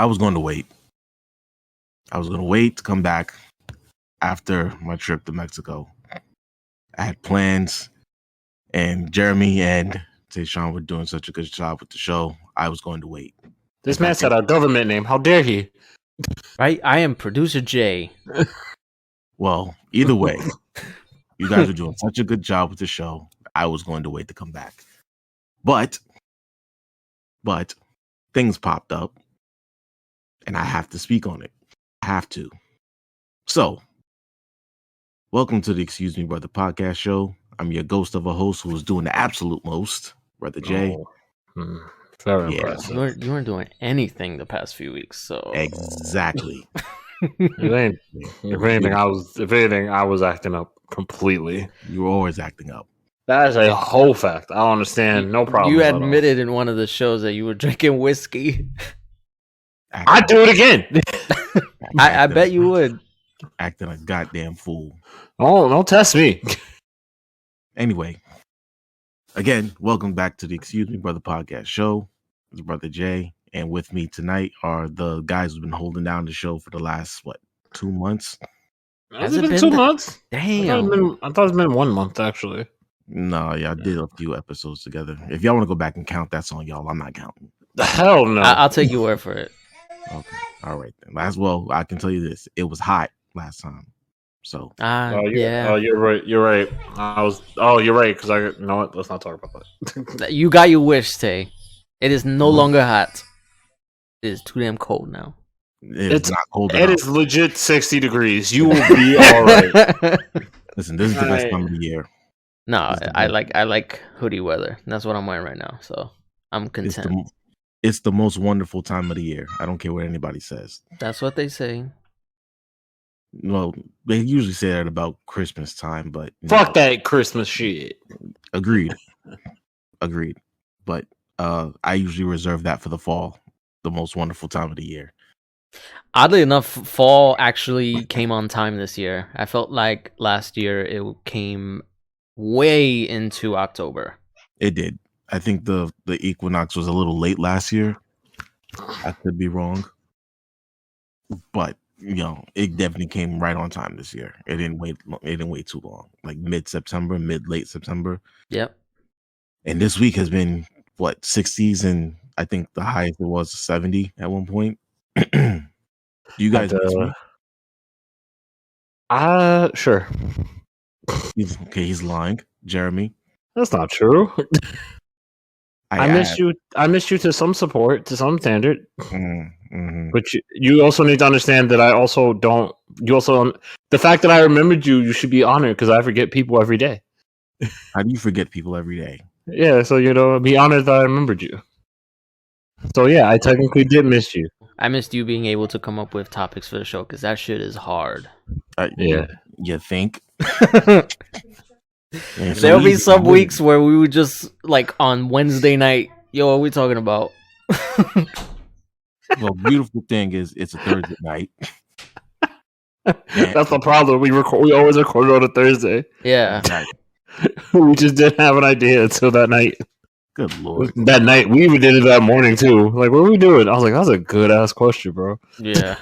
I was going to wait. I was going to wait to come back after my trip to Mexico. I had plans, and Jeremy and Tayshawn were doing such a good job with the show. I was going to wait. This man said our government name. How dare he? Right? I am producer Jay. Well, either way, you guys were doing such a good job with the show. I was going to wait to come back. But things popped up, and I have to speak on it. I have to. So, welcome to the Excuse Me Brother podcast show. I'm your ghost of a host who is doing the absolute most, Brother Jay. Very impressive. You weren't doing anything the past few weeks, so Exactly. If anything, I was acting up completely. You were always acting up. That is a whole fact. I don't understand. No problem. You admitted in one of the shows that you were drinking whiskey. I'd do it again. I bet you would. Acting a goddamn fool. Oh, don't test me. Anyway, again, welcome back to the Excuse Me Brother podcast show. It's Brother Jay, and with me tonight are the guys who've been holding down the show for the last, 2 months? Has it been 2 months? Damn. I thought it's been 1 month, actually. No, y'all did a few episodes together. If y'all want to go back and count, that's on y'all. I'm not counting. Hell no. I'll take your word for it. Okay. All right, then. As well, I can tell you this. It was hot last time. So. Yeah. Oh, you're right. You're right. You're right. Because you know what? Let's not talk about that. You got your wish, Tay. It is no longer hot. It is too damn cold now. It's not cold It enough. is legit 60 degrees. You will be all right. Listen, this is the best time of the year. No, I like hoodie weather. That's what I'm wearing right now. So I'm content. It's the most wonderful time of the year. I don't care what anybody says. That's what they say. Well, they usually say that about Christmas time, but Fuck that Christmas shit. Agreed. But I usually reserve that for the fall, the most wonderful time of the year. Oddly enough, fall actually came on time this year. I felt like last year it came way into October. It did. I think the equinox was a little late last year. I could be wrong. But, it definitely came right on time this year. It didn't wait too long. Like mid-September, late September. Yep. And this week has been 60s, and I think the highest it was 70 at one point. Do you guys miss me? Sure. He's lying. Jeremy. That's not true. I miss you. to some support, to some standard. Mm-hmm. But you also need to understand that I also don't. You also the fact that I remembered you should be honored because I forget people every day. How do you forget people every day? Yeah, so be honored that I remembered you. So yeah, I technically did miss you. I missed you being able to come up with topics for the show because that shit is hard. Yeah, you think? There'll be some weeks where we would just on Wednesday night. Yo, what are we talking about? Well, beautiful thing is it's a Thursday night. That's the problem. We always record on a Thursday. Yeah. Exactly. We just didn't have an idea until that night. Good Lord. That night, we even did it that morning too. Like, what were we doing? I was like, that's a good ass question, bro. Yeah.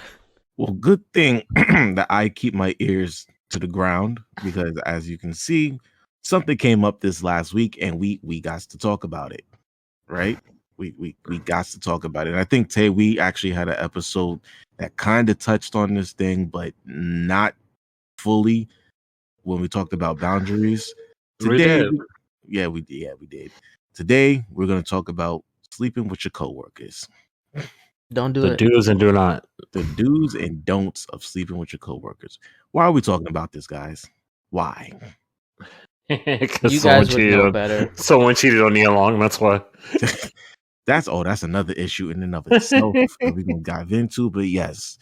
Well, good thing that I keep my ears to the ground because, as you can see, something came up this last week, and we got to talk about it, right? We got to talk about it. And I think, Tay, we actually had an episode that kind of touched on this thing, but not fully when we talked about boundaries. Today, we did. Today, we're going to talk about sleeping with your coworkers. Don't do the it. Do's and do not. The do's and don'ts of sleeping with your coworkers. Why are we talking about this, guys? Why? Because you guys would know better. Someone cheated on Nia Long. That's why. That's another issue in and of itself that we're going to dive into. But yes,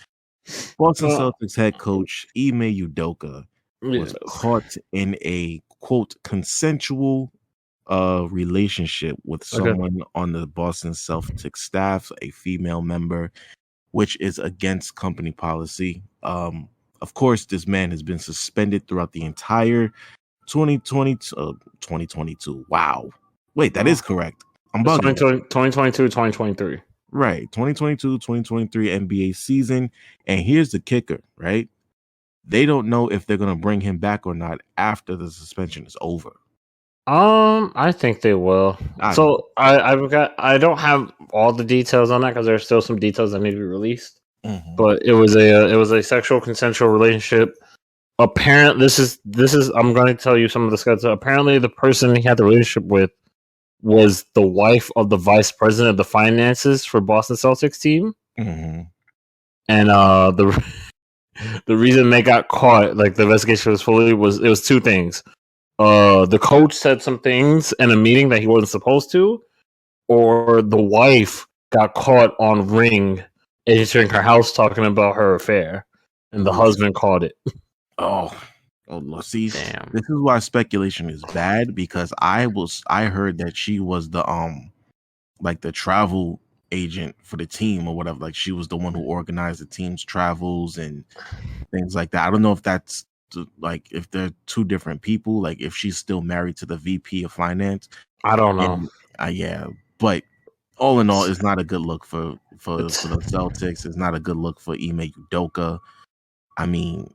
Boston Celtics head coach Ime Udoka was caught in a, quote, consensual relationship with someone on the Boston Celtics staff, a female member, which is against company policy. Of course, this man has been suspended throughout the entire 2022. Wow. Wait, that is correct. I'm bugging. 2022, 2023. Right. 2022-2023 NBA season. And here's the kicker, right? They don't know if they're going to bring him back or not after the suspension is over. I think they will. I So I don't have all the details on that because there's still some details that need to be released. Mhm. But it was a sexual consensual relationship. Apparently, this is I'm going to tell you some of the sketches. Apparently, the person he had the relationship with was the wife of the vice president of the finances for Boston Celtics team, Mhm. and the reason they got caught, like the investigation was fully, it was two things. The coach said some things in a meeting that he wasn't supposed to, or the wife got caught on Ring entering her house talking about her affair, and the husband caught it. Oh, see, Damn. this is why speculation is bad, because I heard that she was the like the travel agent for the team or whatever. Like she was the one who organized the team's travels and things like that. I don't know if that's like if they're two different people. Like if she's still married to the VP of finance. I don't know. And yeah, but all in all, it's not a good look for the Celtics. It's not a good look for Ime Udoka. I mean,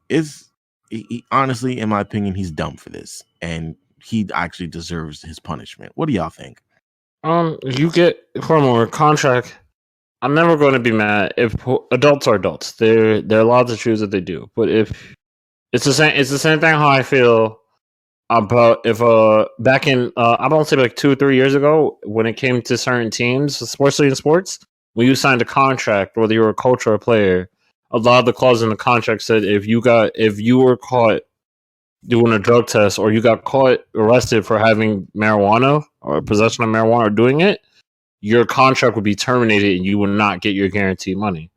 honestly, in my opinion, he's dumb for this, and he actually deserves his punishment. What do y'all think? You get from a contract. I'm never going to be mad if adults are adults. They're allowed to choose what they do. But if it's the same thing how I feel about if back in I don't say like 2 or 3 years ago when it came to certain teams, especially in sports, when you signed a contract, whether you were a coach or a player, a lot of the clauses in the contract said if you were caught doing a drug test or you got caught arrested for having marijuana or possession of marijuana or doing it, your contract would be terminated and you would not get your guaranteed money.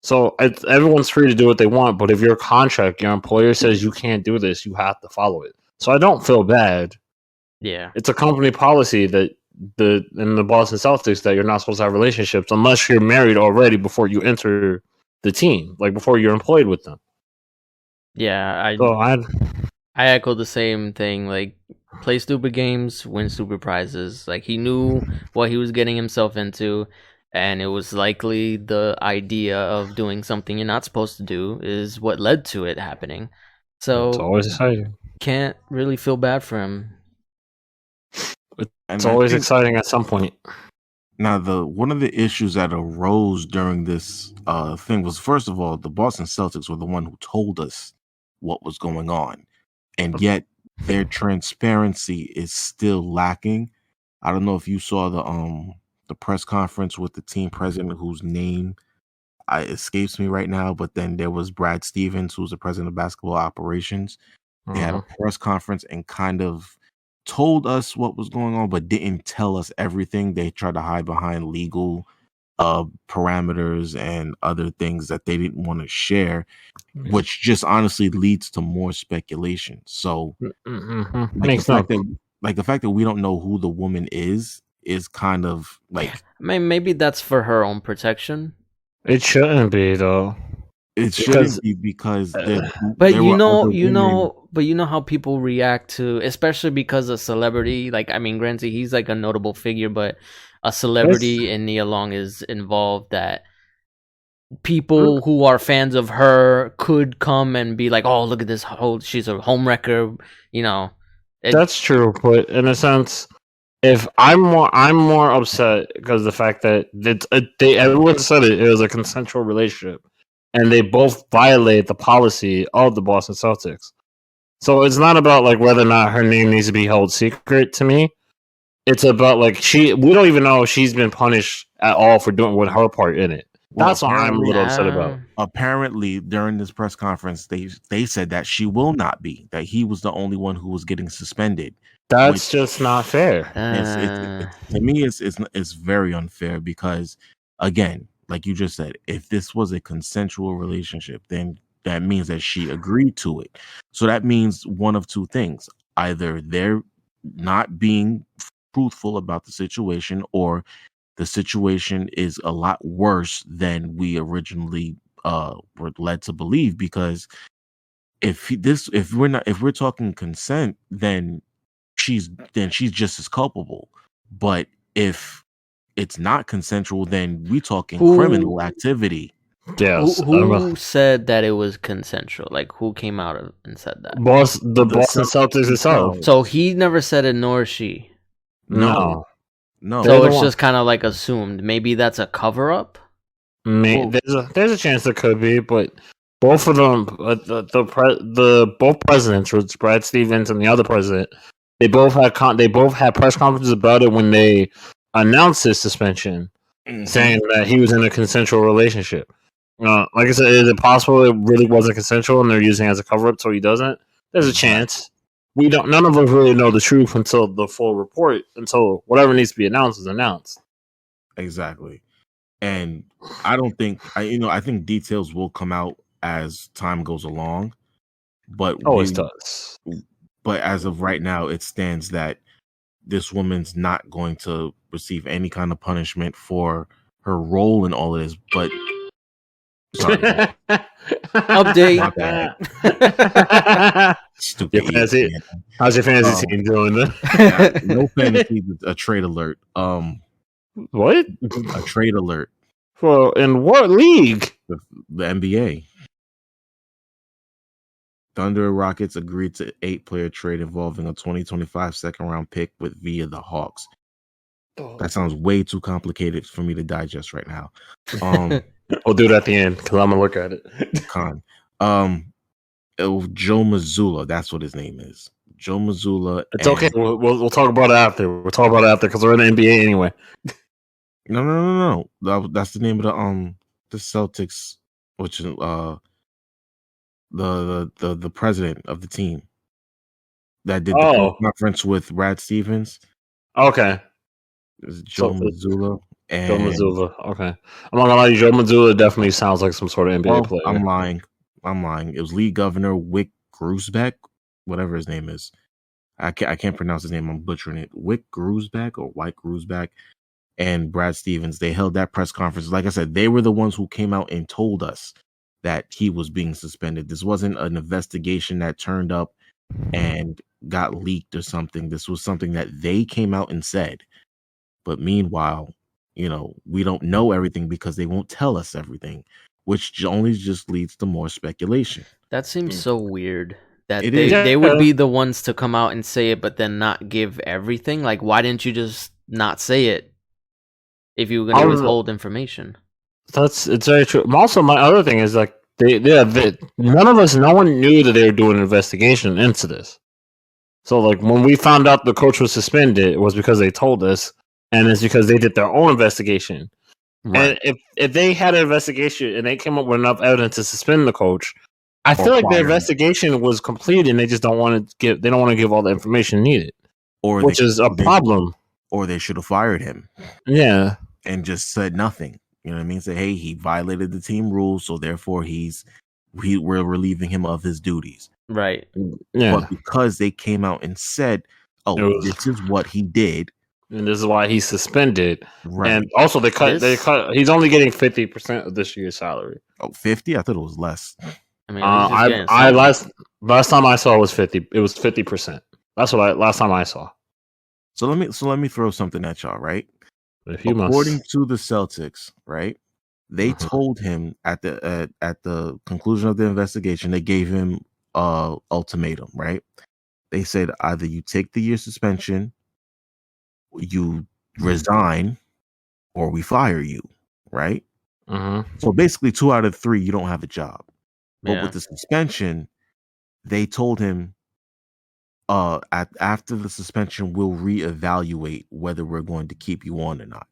So everyone's free to do what they want, but if your contract, your employer says you can't do this, you have to follow it. So I don't feel bad. Yeah. It's a company policy that in the Boston Celtics that you're not supposed to have relationships unless you're married already before you enter the team, like before you're employed with them. Yeah, I echo the same thing. Like, play stupid games, win stupid prizes. Like, he knew what he was getting himself into, and it was likely the idea of doing something you're not supposed to do is what led to it happening. So it's always exciting. Can't really feel bad for him. It's always exciting at some point. Now, one of the issues that arose during this thing was, first of all, the Boston Celtics were the one who told us what was going on, and yet their transparency is still lacking. I don't know if you saw the press conference with the team president, whose name escapes me right now, but then there was Brad Stevens, who's the president of basketball operations. They had a press conference and kind of told us what was going on, but didn't tell us everything. They tried to hide behind legal parameters and other things that they didn't want to share, which just honestly leads to more speculation. So Makes sense. The fact that we don't know who the woman is kind of like, I mean, maybe that's for her own protection. It shouldn't be though. It shouldn't be because but you know how people react to, especially because a celebrity, like, I mean, granted, he's like a notable figure, but a celebrity and Nia Long is involved, that people who are fans of her could come and be like, oh, look at this she's a homewrecker, you know. That's true, but in a sense, if I'm more upset because the fact that everyone said it was a consensual relationship, and they both violate the policy of the Boston Celtics. So it's not about like whether or not her name needs to be held secret to me. It's about like we don't even know if she's been punished at all for doing with her part in it. That's what I'm a little upset about. Apparently, during this press conference, they said that she will not be, that he was the only one who was getting suspended. That's just not fair. To me, it's very unfair because, again, like you just said, if this was a consensual relationship, then that means that she agreed to it. So that means one of two things: either they're not being truthful about the situation, or the situation is a lot worse than we originally were led to believe. Because if we're talking consent, then she's just as culpable. But if it's not consensual, then we talking Who- criminal activity. Yes. Who said that it was consensual? Like, who came out and said that? The Boston Celtics itself. So he never said it, nor she. No. So it's just kind of like assumed. Maybe that's a cover up. There's a chance there could be, but both of them, both presidents, which Brad Stevens and the other president, they both had press conferences about it when they announced his suspension, saying that he was in a consensual relationship. Like I said, is it possible it really wasn't consensual and they're using it as a cover up so he doesn't? There's a chance. None of us really know the truth until the full report, until whatever needs to be announced is announced. Exactly. And I think details will come out as time goes along, but always does. But as of right now, it stands that this woman's not going to receive any kind of punishment for her role in all of this. But sorry, update. My bad. Stupid. How's your fantasy team doing? No fantasy. A trade alert. What? A trade alert. Well, in what league? The NBA. Thunder and Rockets agreed to 8-player trade involving a 2025 second-round pick via the Hawks. That sounds way too complicated for me to digest right now. We'll do it at the end because I'm gonna look at it. Joe Mazzulla, that's what his name is. Joe Mazzulla. It's okay. We'll talk about it after. We'll talk about it after because we're in the NBA anyway. No. That's the name of the Celtics, which is the president of the team that did the conference with Brad Stevens. Okay. It's Joe Mazzulla. Joe Mazzulla. Okay. I'm not gonna lie, Joe Mazzulla definitely sounds like some sort of NBA player. I'm lying. It was league governor Wick Grusbeck, whatever his name is. I can't pronounce his name. I'm butchering it. Wick Grusbeck or White Grusbeck and Brad Stevens. They held that press conference. Like I said, they were the ones who came out and told us that he was being suspended. This wasn't an investigation that turned up and got leaked or something. This was something that they came out and said. But meanwhile, we don't know everything because they won't tell us everything, which only just leads to more speculation. That seems so weird that they would be the ones to come out and say it, but then not give everything. Like, why didn't you just not say it if you were going to withhold information? It's very true. Also, my other thing is like no one knew that they were doing an investigation into this. So like when we found out the coach was suspended, it was because they told us, and it's because they did their own investigation. Right. And if they had an investigation and they came up with enough evidence to suspend the coach, I feel like the investigation was complete and they just don't want to give all the information needed, which is a problem. Or they should have fired him. Yeah, and just said nothing. You know what I mean? Say, hey, he violated the team rules, so therefore we're relieving him of his duties. Right. Yeah. But because they came out and said, this is what he did, and this is why he's suspended. Right. And also they cut he's only getting 50% of this year's salary. Oh, 50? I thought it was less. I mean, last time I saw it was 50. It was 50%. That's what last time I saw. So let me throw something at y'all, right? According to the Celtics, right? They told him at the conclusion of the investigation, they gave him ultimatum, right? They said either you take the year suspension, you resign, or we fire you, right? So basically 2 out of 3, you don't have a job. But with the suspension, they told him after the suspension, we'll reevaluate whether we're going to keep you on or not,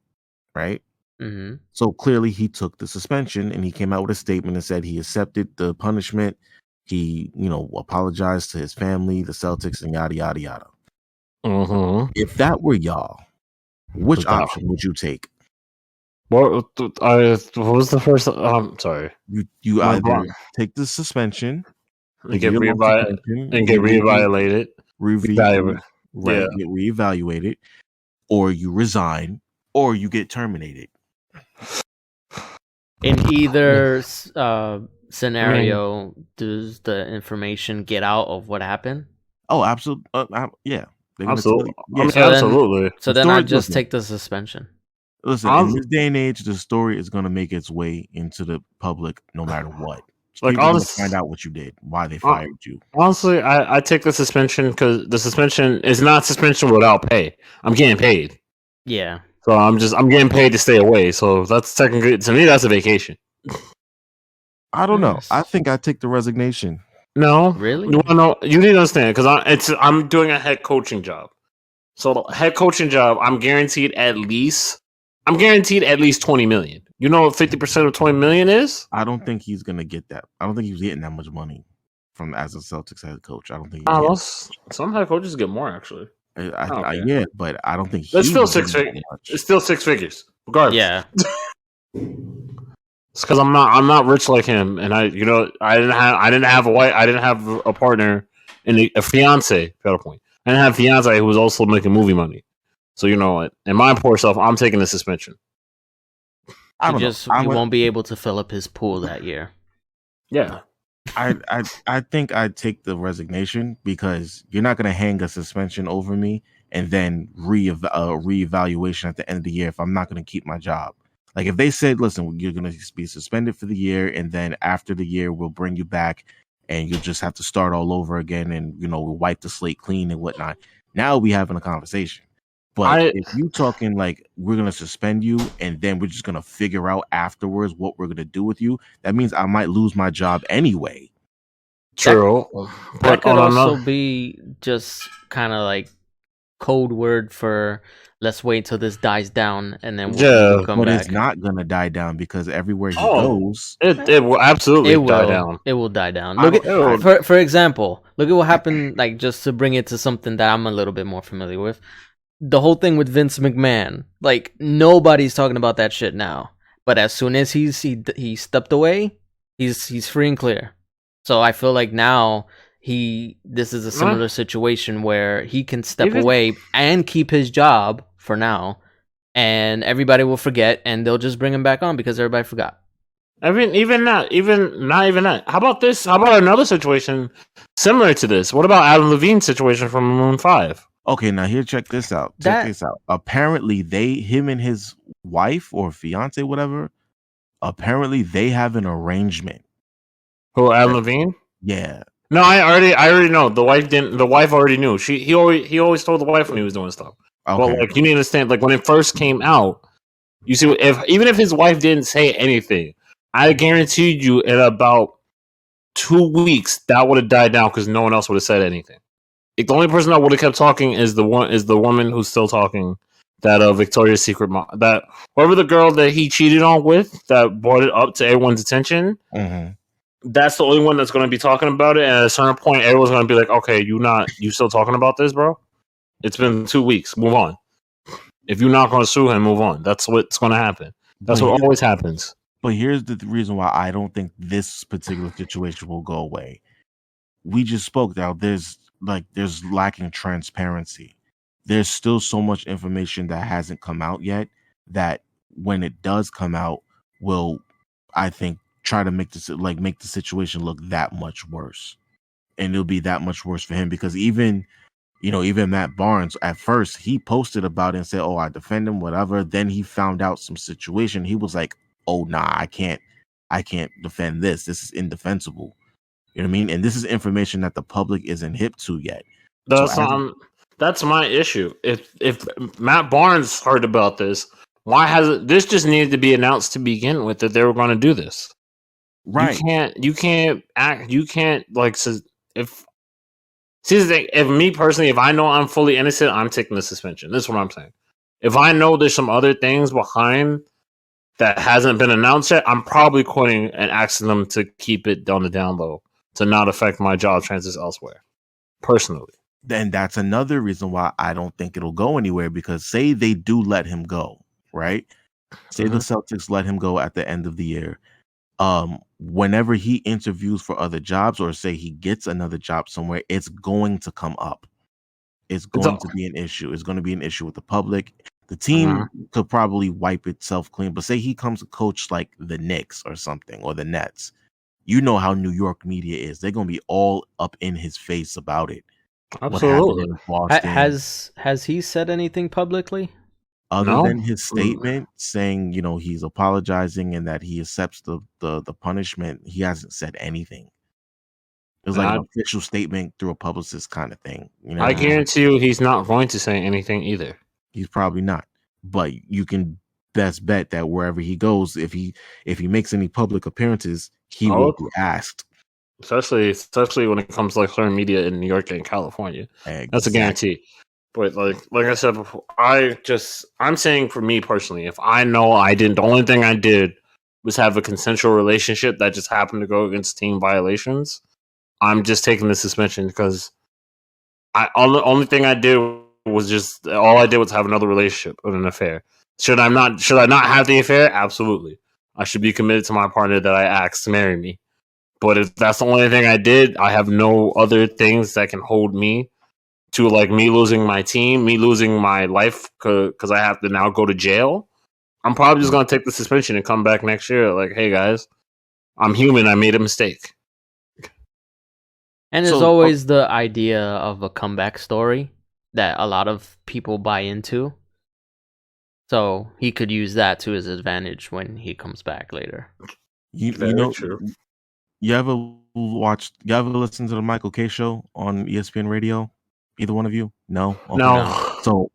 right? Mm-hmm. So clearly he took the suspension and he came out with a statement and said he accepted the punishment. He, apologized to his family, the Celtics, and yada, yada, yada. If that were y'all, which option would you take? What was the first? I'm sorry. You either take the suspension and get reevaluated. Get reevaluated, or you resign, or you get terminated. In either scenario, does the information get out of what happened? Oh, absolutely. Yeah. Absolutely. Absolutely. So then I just take the suspension. Listen, in this day and age, the story is going to make its way into the public no matter what. Like, people are going to find out what you did, why they fired you. Honestly, I take the suspension because the suspension is not suspension without pay. I'm getting paid. Yeah. So I'm getting paid to stay away. So that's technically, to me, that's a vacation. I don't know. I think I take the resignation. No, really? No, you need to understand because I'm doing a head coaching job. So the head coaching job, I'm guaranteed at least 20 million. You know what 50% of 20 million is? I don't think he's gonna get that. I don't think he's getting that much money from as a Celtics head coach. I don't think. Some head coaches get more actually. Yeah, but I don't think it's still 6 figures. It's still 6 figures, regardless. Yeah. It's because I'm not rich like him, and I didn't have a wife, I didn't have a partner and a fiance. Better point. I didn't have a fiance who was also making movie money. So you know what? And my poor self, I'm taking the suspension. You won't be able to fill up his pool that year. Yeah. I think I'd take the resignation because you're not going to hang a suspension over me and then reevaluation at the end of the year if I'm not going to keep my job. Like if they said, listen, you're going to be suspended for the year and then after the year we'll bring you back and you'll just have to start all over again and we'll wipe the slate clean and whatnot. Now we having a conversation. But if you talking like we're going to suspend you and then we're just going to figure out afterwards what we're going to do with you, that means I might lose my job anyway. True. That could also be just kind of like code word for let's wait till this dies down and then we'll come back. It's not going to die down because everywhere he goes... It will absolutely die down. It will die down. Look at, for example, look at what happened, like just to bring it to something that I'm a little bit more familiar with. The whole thing with Vince McMahon, like nobody's talking about that shit now. But as soon as he stepped away, he's free and clear. So I feel like now this is a similar situation where he can step away and keep his job for now, and everybody will forget, and they'll just bring him back on because everybody forgot. Not even that. How about this? How about another situation similar to this? What about Adam Levine's situation from Maroon 5? Okay, now here, check this out. Apparently, him and his wife or fiance, whatever, apparently they have an arrangement. Who, Adam Levine? Yeah. No, I already know. The wife didn't. The wife already knew. He always told the wife when he was doing stuff. Okay. But like you need to understand, like when it first came out, you see, even if his wife didn't say anything, I guaranteed you in about 2 weeks that would have died down because no one else would have said anything. The only person that would have kept talking is the woman who's still talking. That Victoria's Secret that whoever the girl that he cheated on with that brought it up to everyone's attention. Mm-hmm. That's the only one that's going to be talking about it. And at a certain point, everyone's going to be like, "Okay, you still talking about this, bro? It's been 2 weeks. Move on. If you're not going to sue him, move on. That's what's going to happen. That's what always happens." But here's the reason why I don't think this particular situation will go away. We just spoke now. There's lacking transparency. There's still so much information that hasn't come out yet that when it does come out, will, I think, try to make the situation look that much worse. And it'll be that much worse for him because even Matt Barnes, at first, he posted about it and said, "Oh, I defend him, whatever." Then he found out some situation. He was like, "Oh, nah, I can't defend this. This is indefensible." You know what I mean? And this is information that the public isn't hip to yet. That's my issue. If Matt Barnes heard about this, why hasn't this just needed to be announced to begin with that they were going to do this? Right. You can't like if see the thing, if me personally, if I know I'm fully innocent, I'm taking the suspension. That's what I'm saying. If I know there's some other things behind that hasn't been announced yet, I'm probably quitting and asking them to keep it on the down low to not affect my job chances elsewhere. Personally. Then that's another reason why I don't think it'll go anywhere because say they do let him go, right? Say the Celtics let him go at the end of the year. Whenever he interviews for other jobs or say he gets another job somewhere, it's going to come up. It's going to be an issue. It's going to be an issue with the public. The team could probably wipe itself clean, but say he comes to coach like the Knicks or something or the Nets. You know how New York media is. They're going to be all up in his face about it. Absolutely. Has he said anything publicly? Other than his statement saying, he's apologizing and that he accepts the punishment, he hasn't said anything. It was like an official statement through a publicist kind of thing. I guarantee you he's not going to say anything either. He's probably not. But you can best bet that wherever he goes, if he makes any public appearances, he will be asked. Especially when it comes to like certain media in New York and California. Exactly. That's a guarantee. But like I said before, I'm saying for me personally, if I know I didn't, the only thing I did was have a consensual relationship that just happened to go against team violations, I'm just taking the suspension because the only thing I did was have another relationship with an affair. Should I not have the affair? Absolutely. I should be committed to my partner that I asked to marry me. But if that's the only thing I did, I have no other things that can hold me to like me losing my team, me losing my life because I have to now go to jail. I'm probably just going to take the suspension and come back next year like, hey guys, I'm human. I made a mistake. And there's always the idea of a comeback story that a lot of people buy into. So he could use that to his advantage when he comes back later. You ever listen to the Michael K show on ESPN Radio? Either one of you? No? Okay. No. So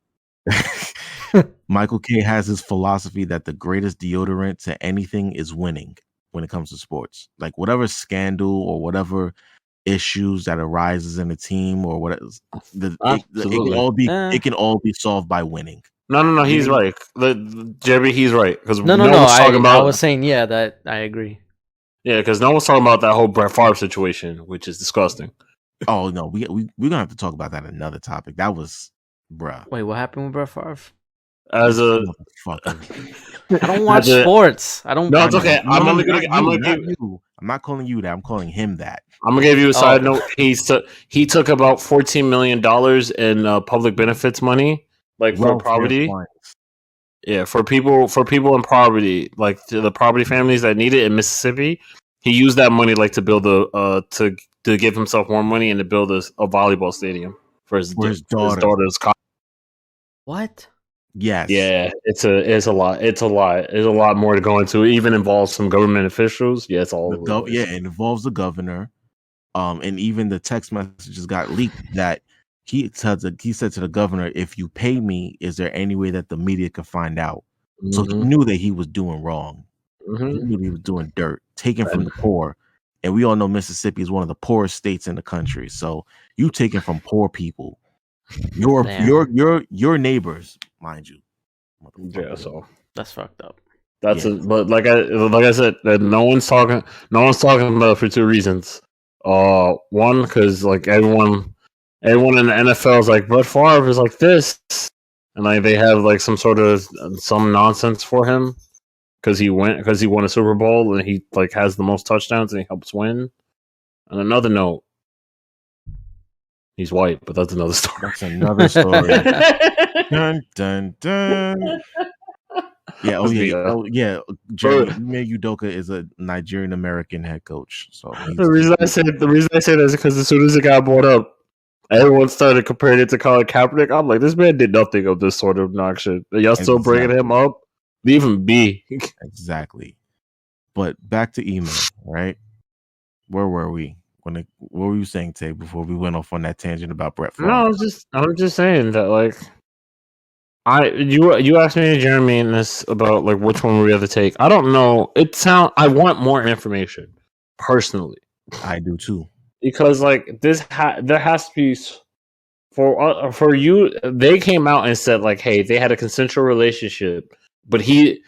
Michael K has his philosophy that the greatest deodorant to anything is winning when it comes to sports. Like whatever scandal or whatever issues that arises in a team or whatever, it can all be solved by winning. No, he's right. Jerry, he's right. Because no. I was saying, that I agree. Yeah, because no one's talking about that whole Brett Favre situation, which is disgusting. Oh no, we're gonna have to talk about that in another topic. That was, bruh. Wait, what happened with Brett Favre? I don't watch sports. I don't. No, it's okay. I'm not calling you that. I'm calling him that. I'm gonna give you a side note. He took about $14 million in public benefits money, like for poverty. Yeah, for people in poverty, like the poverty families that need it in Mississippi. He used that money like to build to give himself more money and to build a volleyball stadium for his daughter's college. What? Yes. Yeah, it's a lot. It's a lot. There's a lot more to go into. It even involves some government officials. Yeah, it's all. It involves the governor. And even the text messages got leaked that he said to the governor, "If you pay me, is there any way that the media could find out?" Mm-hmm. So he knew that he was doing wrong. Mm-hmm. He knew he was doing dirt, taken from the poor. And we all know Mississippi is one of the poorest states in the country. So you taking from poor people, your neighbors, mind you. Yeah, so that's fucked up. But like I said, no one's talking about it for two reasons. One, because like everyone in the NFL is like Brett Favre is like this, and like they have like some nonsense for him. Because he won a Super Bowl and he like has the most touchdowns and he helps win. On another note, he's white, but that's another story. That's another story. Dun dun dun. Yeah. Jeremy Udoka is a Nigerian American head coach. So the reason I say that is because as soon as it got brought up, everyone started comparing it to Colin Kaepernick. I'm like, this man did nothing of this sort of obnoxious. Y'all still bringing him up? Leave him be. Exactly. But back to email, right? Where were we? What were you saying, Tay, before we went off on that tangent about Brett Favre? No, I was just saying that like you asked me, Jeremy, and this about like which one we have to take. I don't know. I want more information personally. I do too. Because like there has to be for you. They came out and said like, hey, they had a consensual relationship. But it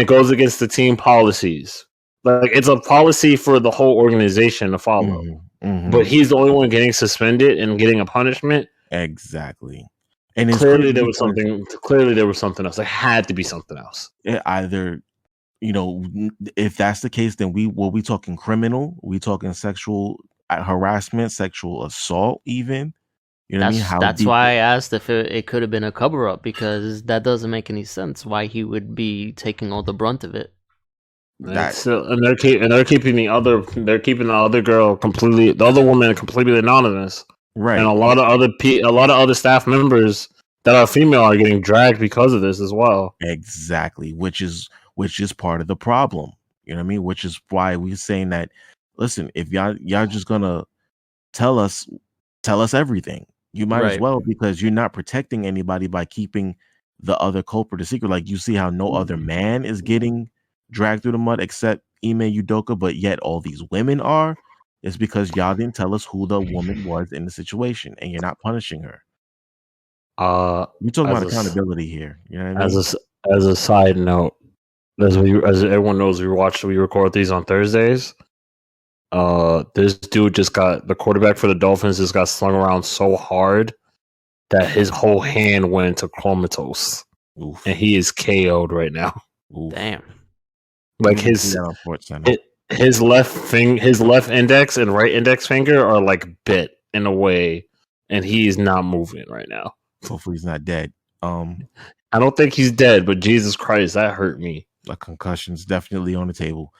goes against the team policies. Like it's a policy for the whole organization to follow. Mm-hmm. But he's the only one getting suspended and getting a punishment. Exactly. And clearly there was something else. There had to be something else. Either, if that's the case, then we talking criminal? We talking sexual harassment, sexual assault, even? You know what I mean? That's why I asked if it could have been a cover up, because that doesn't make any sense. Why he would be taking all the brunt of it? And they're keeping the other girl the other woman completely anonymous, right? And a lot of other staff members that are female are getting dragged because of this as well. Exactly, which is part of the problem. You know what I mean? Which is why we're saying that. Listen, if y'all just gonna tell us everything, you might as Right. well, because you're not protecting anybody by keeping the other culprit a secret. Like, you see how no other man is getting dragged through the mud except Ime Udoka, but yet all these women are. It's because y'all didn't tell us who the woman was in the situation, and you're not punishing her. You're talking about accountability here. You know what I mean? As a side note, as everyone knows, we record these on Thursdays. This dude the quarterback for the Dolphins just got slung around so hard that his whole hand went into comatose. Oof. And he is KO'd right now. Oof. Damn. Like his left index and right index finger are like bit in a way, and he's not moving right now. Hopefully he's not dead. I don't think he's dead, but Jesus Christ, that hurt me. A concussion's definitely on the table.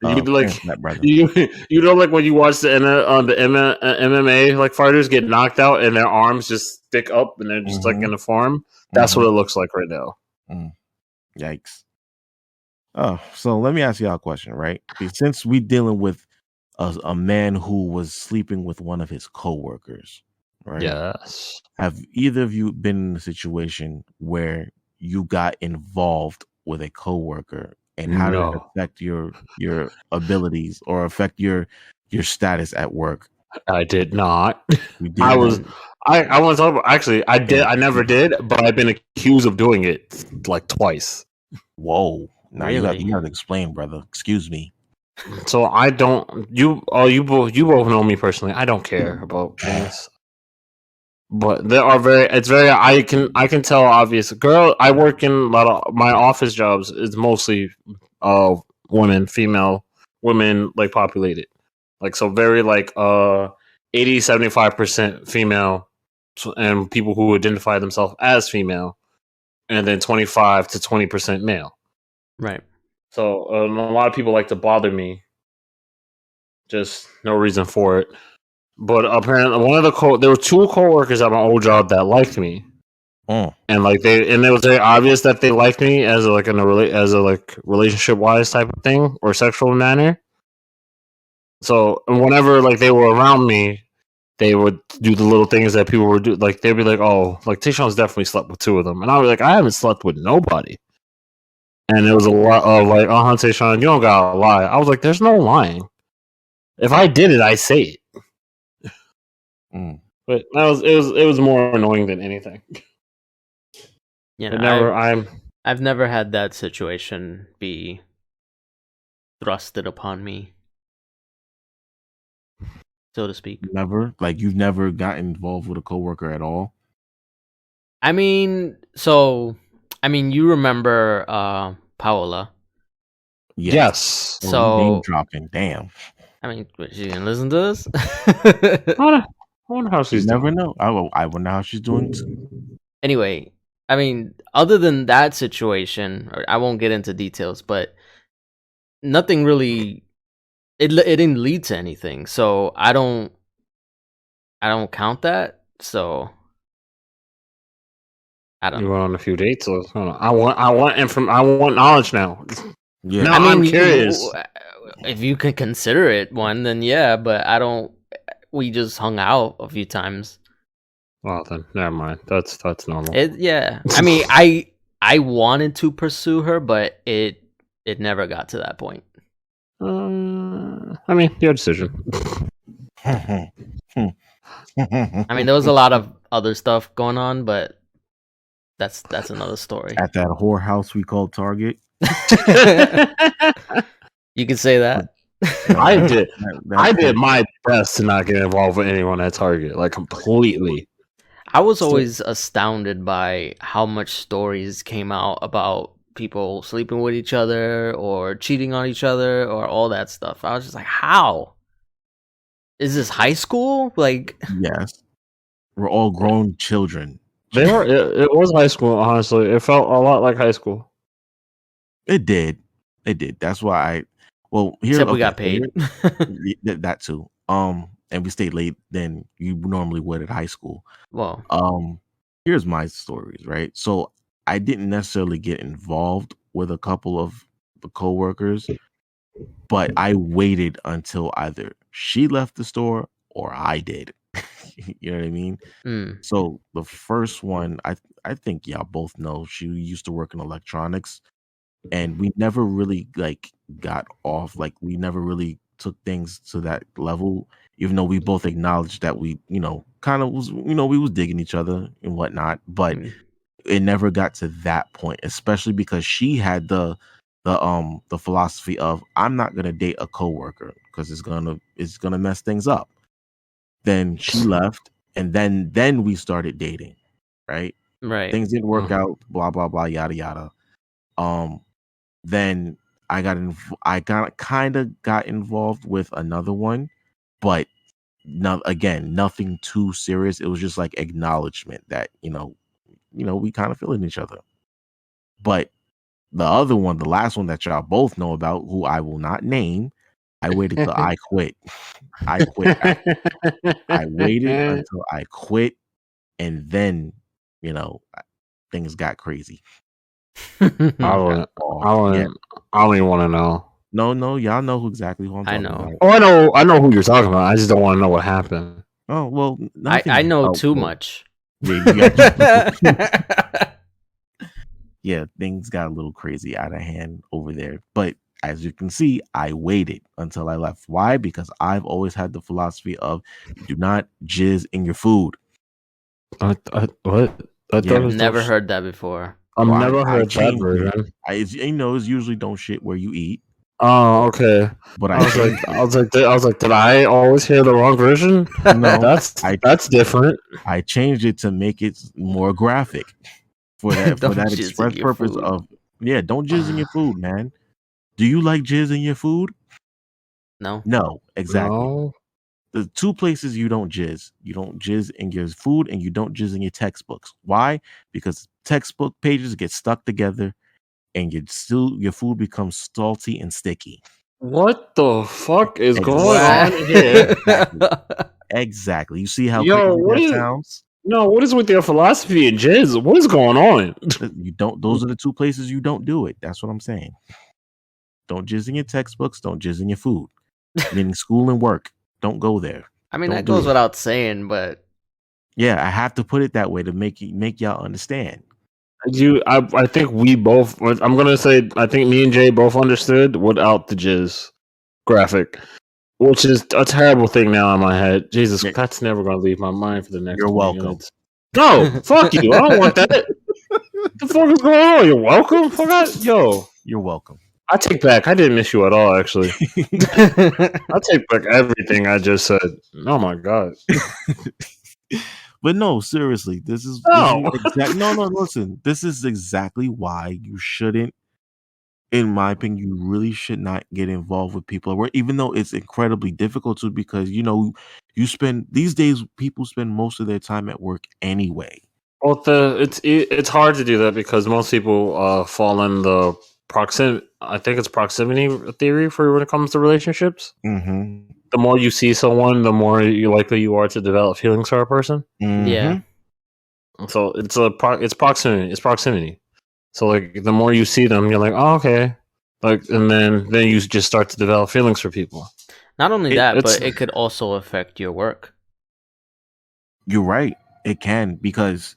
You like you know, like when you watch the MMA like fighters get knocked out and their arms just stick up and they're just like in a form. That's what it looks like right now. Yikes! Oh, so let me ask y'all a question, right? Since we're dealing with a man who was sleeping with one of his coworkers, right? Yes. Have either of you been in a situation where you got involved with a coworker, and how did it affect your abilities or affect your status at work? I did not. You did. I want to talk about. Actually, I did. I never did, but I've been accused of doing it like twice. Whoa! Now Really? you have to explain, brother. Excuse me. So I don't. You both know me personally. I don't care about things. But there are I can tell obvious. Girl, I work in a lot of my office jobs is mostly female women like populated. Like, so very like 80-75% female, and people who identify themselves as female, and then 25 to 20% male. Right. So a lot of people like to bother me. Just no reason for it. But apparently, there were two coworkers at my old job that liked me, and like it was very obvious that they liked me as a relationship wise type of thing or sexual manner. So whenever like they were around me, they would do the little things that people would do. Like they'd be like, "Oh, like Tayshawn's definitely slept with two of them," and I was like, "I haven't slept with nobody." And there was a lot of like, Tayshawn, you don't gotta lie. I was like, "There's no lying. If I did it, I say it." But it was more annoying than anything. You know, I've never had that situation be thrusted upon me, so to speak. Never? Like, you've never gotten involved with a coworker at all? I mean, you remember Paola? Yes. So name dropping. Damn. I mean, she didn't listen to this. I wonder how she's doing. Never know. I wonder how she's doing too. Anyway, I mean, other than that situation, I won't get into details, but nothing really. It didn't lead to anything, so I don't count that. So I don't. You went on a few dates. I want knowledge now. Yeah, now, I mean, I'm curious. If you could consider it one, then yeah, but I don't. We just hung out a few times. Well, then never mind. That's normal. Yeah, I mean, I wanted to pursue her, but it never got to that point. I mean, your decision. I mean, there was a lot of other stuff going on, but that's another story. At that whorehouse we call Target. You could say that. I did my best to not get involved with anyone at Target, like completely. I was always astounded by how much stories came out about people sleeping with each other or cheating on each other or all that stuff. I was just like, how? Is this high school? Like, yes, we're all grown children. It was high school, honestly. It felt a lot like high school. It did. That's why except we got paid. That too. And we stayed late than you normally would at high school. Well, here's my stories, right? So I didn't necessarily get involved with a couple of the coworkers, but I waited until either she left the store or I did. You know what I mean? Mm. So the first one, I think y'all both know, she used to work in electronics, and we never really like got off. Like we never really took things to that level, even though we both acknowledged that we, kind of was, we was digging each other and whatnot. But Mm. it never got to that point, especially because she had the philosophy of I'm not gonna date a coworker because it's gonna mess things up. Then she left, and then we started dating, right? Right. Things didn't work out, blah blah blah, yada yada. Um, then I kind of got involved with another one, but again, nothing too serious. It was just like acknowledgement that we kind of feeling each other. But the other one, the last one that y'all both know about, who I will not name, I waited till I quit. I quit. I waited until I quit, and then things got crazy. I don't even want to know. No, y'all know exactly who I'm talking about. Oh, I know who you're talking about. I just don't want to know what happened. Oh well, I know too much. Yeah, things got a little crazy out of hand over there. But as you can see, I waited until I left. Why? Because I've always had the philosophy of you do not jizz in your food. What? I've never heard that before. I've never heard that version. It's usually don't shit where you eat. Oh, okay. But I was like, did I always hear the wrong version? No, that's different. I changed it to make it more graphic for that express purpose of don't jizz in your food, man. Do you like jizz in your food? No, exactly. No. The two places you don't jizz. You don't jizz in your food, and you don't jizz in your textbooks. Why? Because textbook pages get stuck together, and your food becomes salty and sticky. What the fuck is going on here? Exactly. You see how crazy that sounds? No, what is with your philosophy and jizz? What is going on? You don't. Those are the two places you don't do it. That's what I'm saying. Don't jizz in your textbooks. Don't jizz in your food. Meaning school and work. Don't go there. I mean, that goes without saying, but yeah, I have to put it that way to make y'all understand. I think we both. I'm gonna say I think me and Jay both understood without the jizz graphic, which is a terrible thing now in my head. Jesus, that's never gonna leave my mind for the next. You're welcome. Minutes. No, fuck you. I don't want that. What the fuck is going on? You're welcome. You're welcome. I take back. I didn't miss you at all. Actually, I take back everything I just said. Oh my god. But no, seriously, this is listen, this is exactly why you shouldn't, in my opinion, you really should not get involved with people at work, even though it's incredibly difficult to, because these days people spend most of their time at work anyway. Well, it's hard to do that because most people fall in the I think it's proximity theory for when it comes to relationships. Mm-hmm. The more you see someone, the more likely you are to develop feelings for a person. Mm-hmm. Yeah. So it's proximity. It's proximity. So like the more you see them, you're like, oh, okay. Like, and then you just start to develop feelings for people. Not only that, but it could also affect your work. You're right. It can, because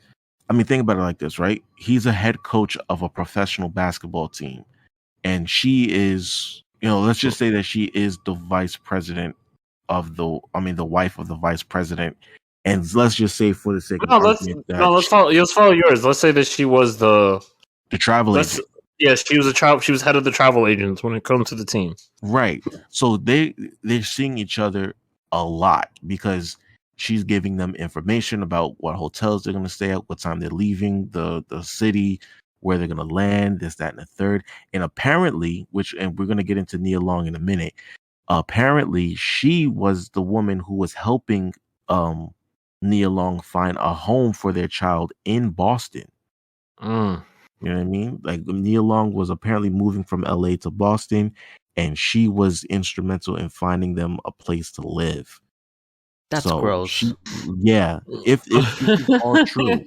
I mean, think about it like this, right? He's a head coach of a professional basketball team, and she is, let's just say that she is the vice president the wife of the vice president. And let's just say, for the sake of argument, let's follow yours. Let's say that she was the travel agent. Yeah, she was head of the travel agents when it comes to the team. Right. So they're seeing each other a lot because she's giving them information about what hotels they're going to stay at, what time they're leaving the city, where they're going to land, this, that, and the third. And apparently, and we're going to get into Nia Long in a minute, apparently she was the woman who was helping Nia Long find a home for their child in Boston. You know what I mean? Like, Nia Long was apparently moving from LA to Boston, and she was instrumental in finding them a place to live. That's gross. If this is all true,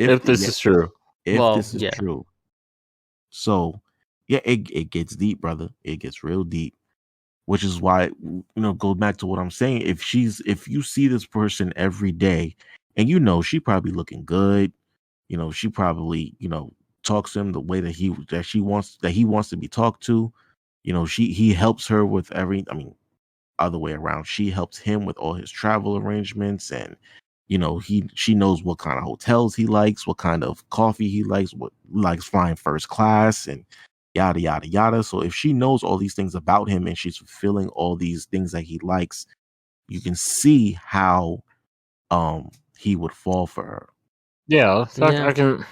If this is true. If this is true. So, yeah, it gets deep, brother. It gets real deep. Which is why, go back to what I'm saying. If you see this person every day, and she probably looking good, she probably talks to him the way that he wants to be talked to. He helps her with other way around. She helps him with all his travel arrangements, and she knows what kind of hotels he likes, what kind of coffee he likes, what likes flying first class, and yada yada yada. So if she knows all these things about him and she's fulfilling all these things that he likes, you can see how he would fall for her. Yeah, I can.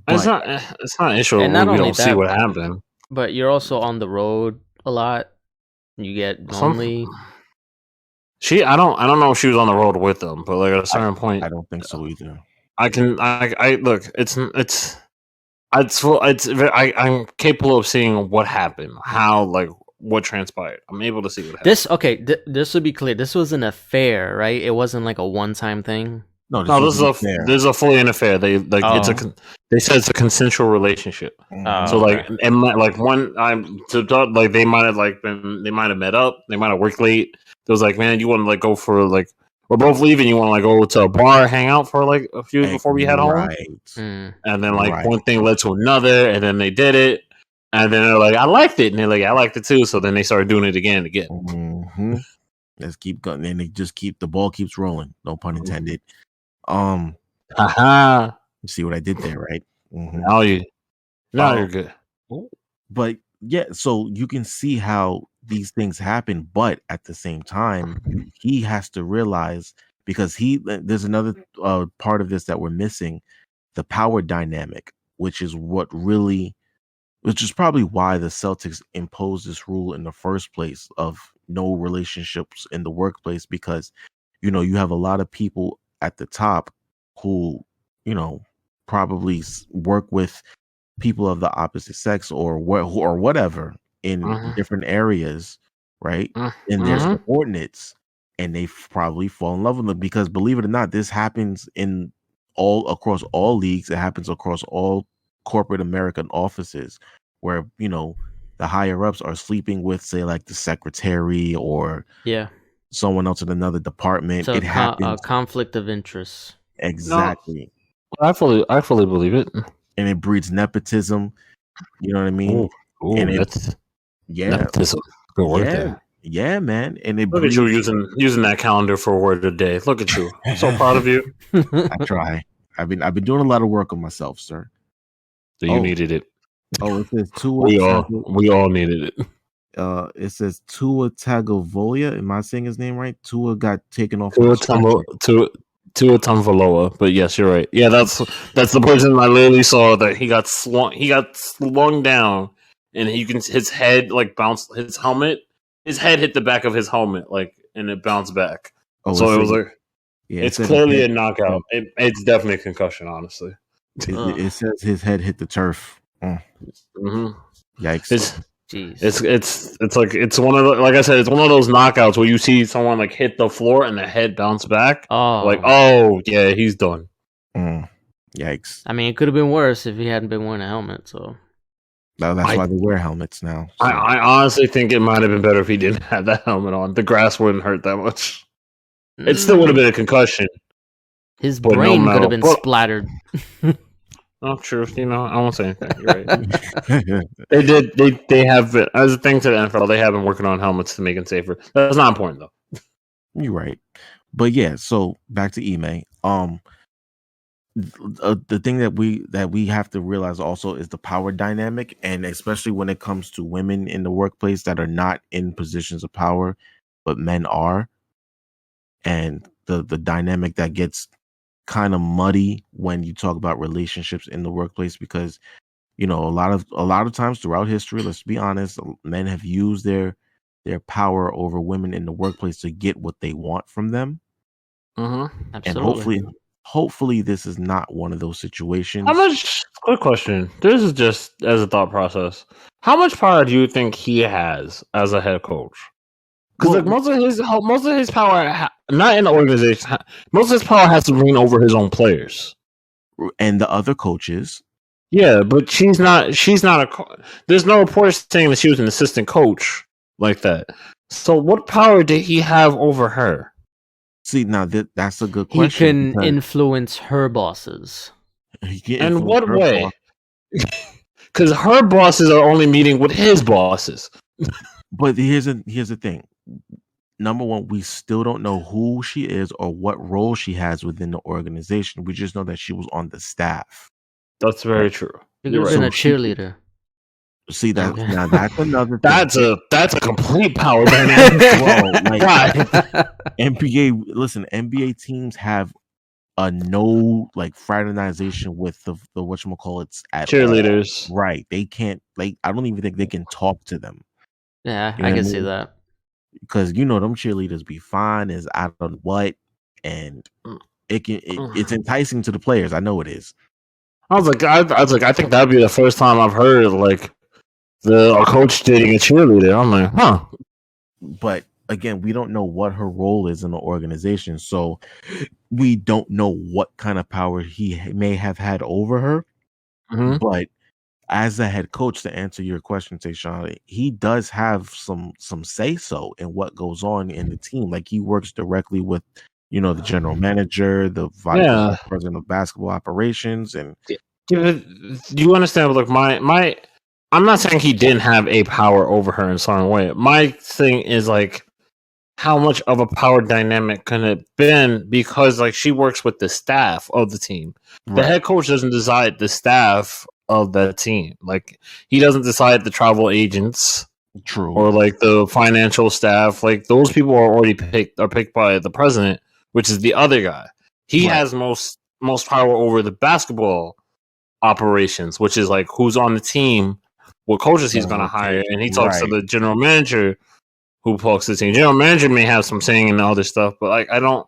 It's not an issue. And not we don't see what happened. But you're also on the road a lot. You get lonely. I don't know if she was on the road with them, but like at a certain point, I don't think so either. I look. I'm capable of seeing what happened, how what transpired. I'm able to see what happened. This would be clear. This was an affair, right? It wasn't like a one-time thing. No, this is a fully an affair. They they said it's a consensual relationship. So one time they might have met up. They might have worked late. It was like, man, you want to go for we're both leaving. You want to go to a bar, hang out for a few before we head home. And then one thing led to another, and then they did it. And then they're like, I liked it, and they're like, I liked it too. So then they started doing it again. Mm-hmm. Let's keep going, and they just the ball keeps rolling. No pun intended. You see what I did there, right? Mm-hmm. Now you're good. But yeah, so you can see how these things happen, but at the same time, he has to realize, because there's another part of this that we're missing, the power dynamic, which is probably why the Celtics imposed this rule in the first place of no relationships in the workplace, because you have a lot of people at the top who probably work with people of the opposite sex or whatever in different areas, right? And their subordinates, and they probably fall in love with them, because believe it or not, this happens across all leagues. It happens across all corporate American offices, where the higher ups are sleeping with, say, like the secretary or someone else in another department. So it happens. A conflict of interest. Exactly. No, I fully believe it. And it breeds nepotism. You know what I mean? Nepotism. Good word there. Yeah, man. And look at you using that calendar for a word of the day. Look at you. I'm so proud of you. I try. I've been doing a lot of work on myself, sir. So you needed it. Oh, it says Tua. We all needed it. It says Tua Tagovailoa. Am I saying his name right? Tua got taken off. Tua Tagovailoa, but yes, you're right. Yeah, that's the person I literally saw that he got slung down, and his head bounced, his head hit the back of his helmet, and it bounced back. So it was it's clearly a knockout. It's definitely a concussion, honestly. It says his head hit the turf. Mm-hmm. Yikes! It's one of the, like I said, it's one of those knockouts where you see someone hit the floor and the head bounce back. Oh yeah, he's done. Yikes! I mean, it could have been worse if he hadn't been wearing a helmet. So that's why they wear helmets now. So. I honestly think it might have been better if he didn't have that helmet on. The grass wouldn't hurt that much. It still would have been a concussion. His brain could have been splattered. Oh, true. I won't say anything. You're right. They have, as a thing to the NFL, they have been working on helmets to make it safer. That's not important, though. You're right. But yeah, so back to Ime. The thing that we have to realize also is the power dynamic, and especially when it comes to women in the workplace that are not in positions of power, but men are. And the dynamic that gets kind of muddy when you talk about relationships in the workplace, because a lot of times throughout history, let's be honest, men have used their power over women in the workplace to get what they want from them. Absolutely. And hopefully this is not one of those situations. Quick question, this is just as a thought process, how much power do you think he has as a head coach? Because most of his power, not in the organization, most of his power has to reign over his own players. and the other coaches. Yeah, but she's not there's no reports saying that she was an assistant coach like that. So what power did he have over her? See, now that's a good He question. can influence her bosses. In what way? Because her bosses are only meeting with his bosses. But here's the thing. Number one, we still don't know who she is or what role she has within the organization. We just know that she was on the staff. That's very true. She could have been a cheerleader. See that now? That's another thing. That's a complete power dynamic. Well, like NBA teams have a no fraternization with the whatchamacallits at cheerleaders. All. Right. They can't I don't even think they can talk to them. Yeah, I can see that. Because them cheerleaders be fine as I don't know what, and it's enticing to the players. I know it is. I was like, I think that'd be the first time I've heard a coach dating a cheerleader. I'm like, huh. But again, we don't know what her role is in the organization, so we don't know what kind of power he may have had over her. Mm-hmm. But as a head coach, to answer your question, Tayshawn, he does have some say so in what goes on in the team. Like he works directly with, the general manager, the vice president of basketball operations, and you understand? I'm not saying he didn't have a power over her in some way. My thing is how much of a power dynamic can it been because she works with the staff of the team. Right. The head coach doesn't decide the staff of that team. He doesn't decide the travel agents. True. Or the financial staff. Those people are already picked by the president, which is the other guy. He has most power over the basketball operations, which is who's on the team, what coaches he's going to hire, and he talks to the general manager who talks to the team. General manager may have some saying in the other stuff, but I don't.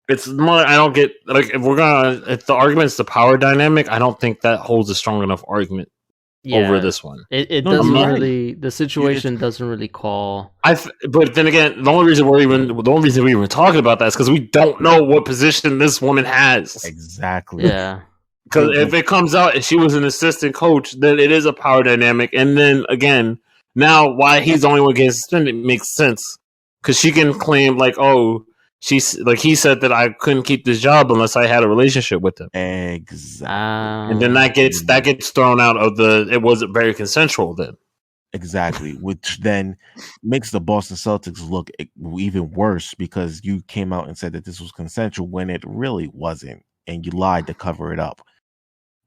It's more. I don't get if the argument's the power dynamic. I don't think that holds a strong enough argument over this one. It doesn't really. The situation doesn't really call. But then again, the only reason we're even talking about that is because we don't know what position this woman has. Exactly. Yeah. Because if it comes out and she was an assistant coach, then it is a power dynamic. And then again, now why he's the only one getting suspended makes sense. Because she can claim he said that I couldn't keep this job unless I had a relationship with him. Exactly. And then that gets thrown out of it wasn't very consensual then. Exactly, which then makes the Boston Celtics look even worse because you came out and said that this was consensual when it really wasn't, and you lied to cover it up.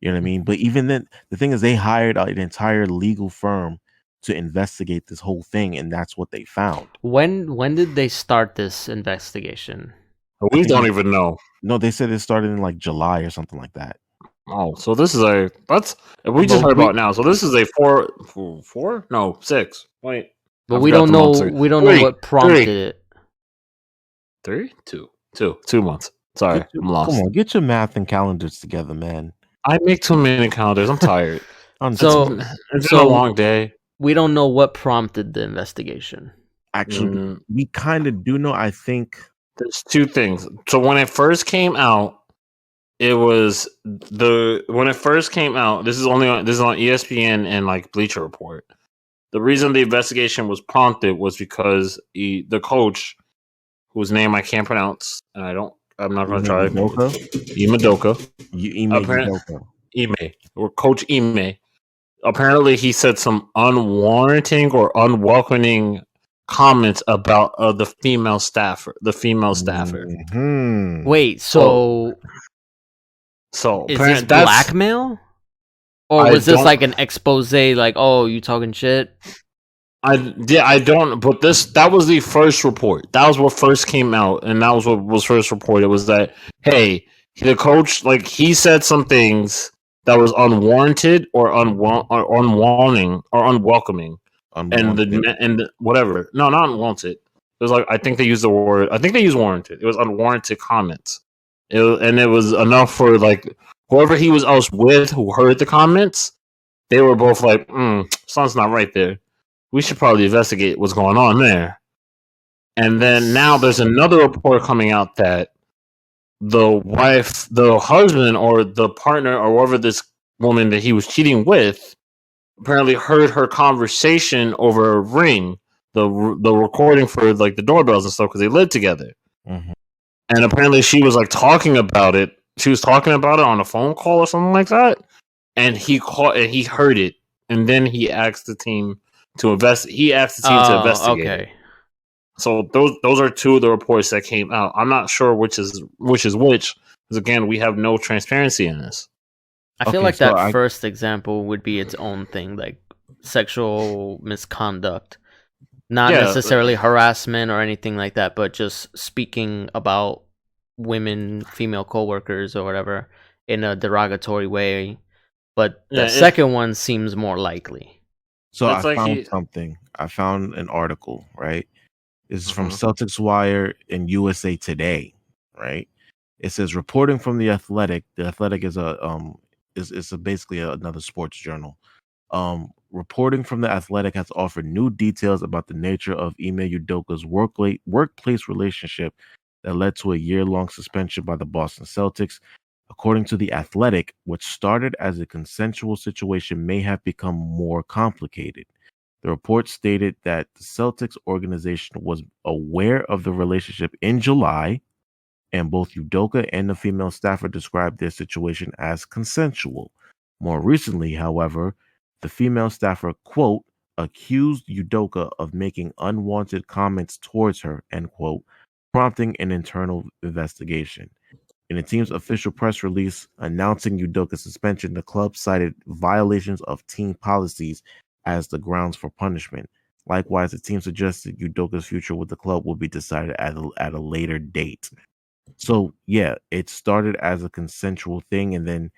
You know what I mean? But even then, the thing is, they hired an entire legal firm to investigate this whole thing, and that's what they found. When did they start this investigation? We don't even know. No, they said it started in July or something like that. Oh, so this is we just heard about now. So this is a 4? No, 6. Wait. But we don't know what prompted it. 3? 2 months. Sorry, I'm lost. Come on, get your math and calendars together, man. I make too many calendars. I'm tired. It's been a long day. We don't know what prompted the investigation. Actually, we kind of do know. I think there's 2 things. So when it first came out, this is on ESPN and Bleacher Report. The reason the investigation was prompted was because the coach, whose name I can't pronounce, and I'm not going to try. Ime Udoka. Ime. Or Coach Ime. Apparently, he said some unwarranting or unwelcoming comments about the female staffer. Mm-hmm. Wait, so is this blackmail? Or was this an expose? You talking shit? I don't. But that was the first report. That was what first came out, and that was what was first reported. Was that hey, the coach he said some things that was unwarranted or unwanting or unwelcoming, and whatever. No, not unwanted. It was I think they used the word. I think they used warranted. It was unwarranted comments, and it was enough for whoever he was else with who heard the comments. They were both something's not right there. We should probably investigate what's going on there. And then now there's another report coming out that the wife, the husband, or the partner, or whoever this woman that he was cheating with, apparently heard her conversation over a ring, the recording for like the doorbells and stuff because they lived together. Mm-hmm. And apparently she was like talking about it. She was talking about it on a phone call or something like that. And he heard it, and then he asked the team to invest. He asked the team to investigate. Okay. It. So those are two of the reports that came out. I'm not sure which is which, because again, we have no transparency in this. I feel like that first example would be its own thing, like sexual misconduct, not necessarily harassment or anything like that, but just speaking about women, female coworkers or whatever in a derogatory way. But the second one seems more likely. So I found something. I found an article, right? This is from Celtics Wire and USA Today, right? It says reporting from The Athletic. The Athletic is basically another sports journal. Reporting from The Athletic has offered new details about the nature of Ime Udoka's workplace relationship that led to a year-long suspension by the Boston Celtics. According to The Athletic, what started as a consensual situation may have become more complicated. The report stated that the Celtics organization was aware of the relationship in July, and both Udoka and the female staffer described their situation as consensual. More recently, however, the female staffer, quote, accused Udoka of making unwanted comments towards her, end quote, prompting an internal investigation. In the team's official press release announcing Udoka's suspension, the club cited violations of team policies as the grounds for punishment. Likewise, the team suggested Udoka's future with the club will be decided at a later date. So, yeah, it started as a consensual thing, and then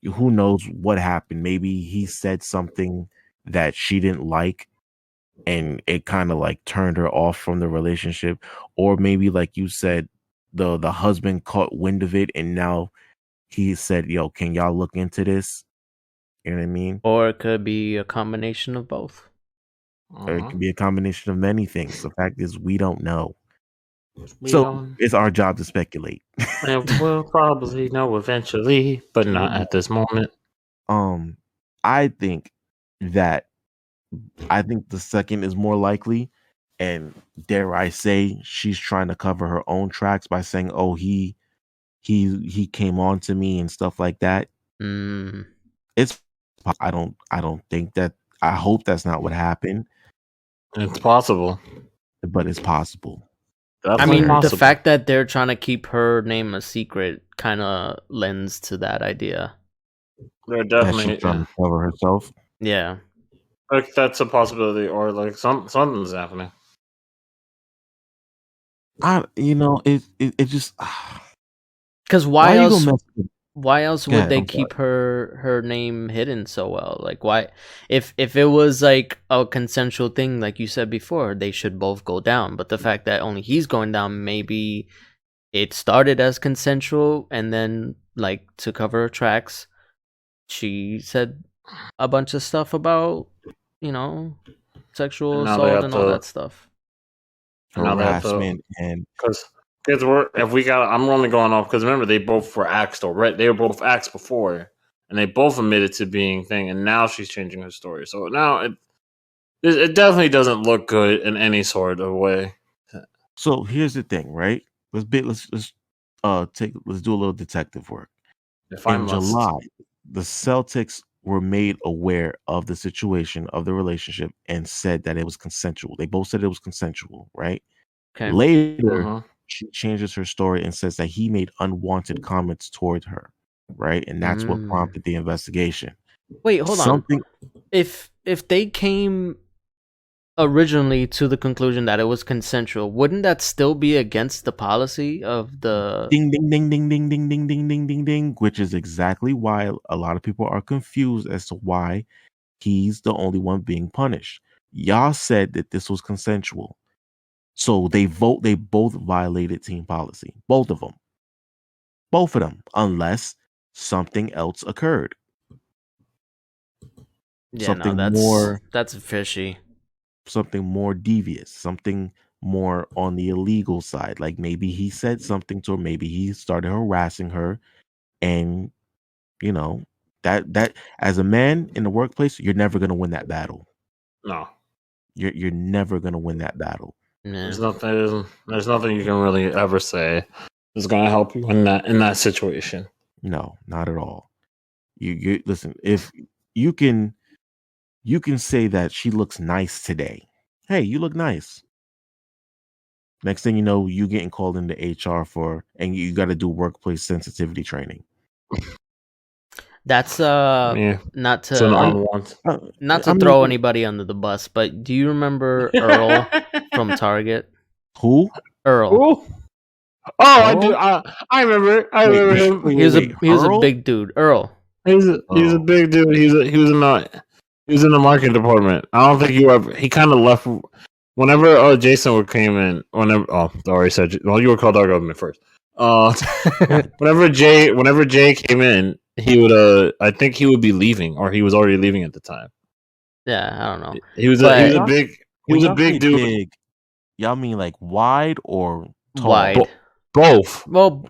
who knows what happened. Maybe he said something that she didn't like, and it kind of like turned her off from the relationship. Or maybe, like you said, the husband caught wind of it, and now he said, yo, can y'all look into this? You know what I mean? Or it could be a combination of both. Or it could be a combination of many things. The fact is, we don't know. It's our job to speculate. And we'll probably know eventually, but not at this moment. I think the second is more likely, and dare I say, she's trying to cover her own tracks by saying, "Oh, he came on to me" and stuff like that. It's I don't think that. I hope that's not what happened. It's possible, but it's possible. I mean, the fact that they're trying to keep her name a secret kind of lends to that idea. They're definitely trying to cover herself. Yeah, like that's a possibility, or like something's happening. It just because why else would they keep her name hidden so well? Like, why if it was like a consensual thing, like you said before, they should both go down. But the fact that only he's going down, maybe it started as consensual, and then like to cover her tracks, she said a bunch of stuff about sexual assault and all that stuff. Harassment and because I'm only going off because remember they both were axed already. They were both axed before, and they both admitted to being thing. And now she's changing her story. So now it definitely doesn't look good in any sort of way. So here's the thing, right? Let's do a little detective work. In July, the Celtics were made aware of the situation of the relationship and said that it was consensual. They both said it was consensual, right? Okay. Later, she changes her story and says that he made unwanted comments toward her, right? And that's what prompted the investigation. Wait, hold on. If they came originally to the conclusion that it was consensual, wouldn't that still be against the policy of the ding ding ding ding ding ding ding ding ding ding ding, which is exactly why a lot of people are confused as to why he's the only one being punished. Y'all said that this was consensual. So they both violated team policy. Both of them, unless something else occurred. Yeah, that's fishy. Something more devious, something more on the illegal side. Like maybe he said something to her, maybe he started harassing her, and you know that as a man in the workplace, you're never gonna win that battle. No, You're never gonna win that battle. there's nothing you can really ever say is going to help you in that situation. No, not at all. You listen. If you can say that she looks nice today. Hey, you look nice. Next thing you know, you getting called into HR and you got to do workplace sensitivity training. That's Yeah, not it's an to unwanted. throw anybody under the bus, but do you remember Earl from Target? Who? Earl. Ooh. Oh, I do. I remember. I remember him. He was a big dude. Earl. He's a big dude. He was in the marketing department. I don't think he kind of left whenever Jason came in. Whenever already said you were called our government first. Whenever Jay came in, he would I think he would be leaving, or he was already leaving at the time. Yeah, I don't know. He was a big dude. Big, y'all mean like wide or tall? Wide? Both. Well,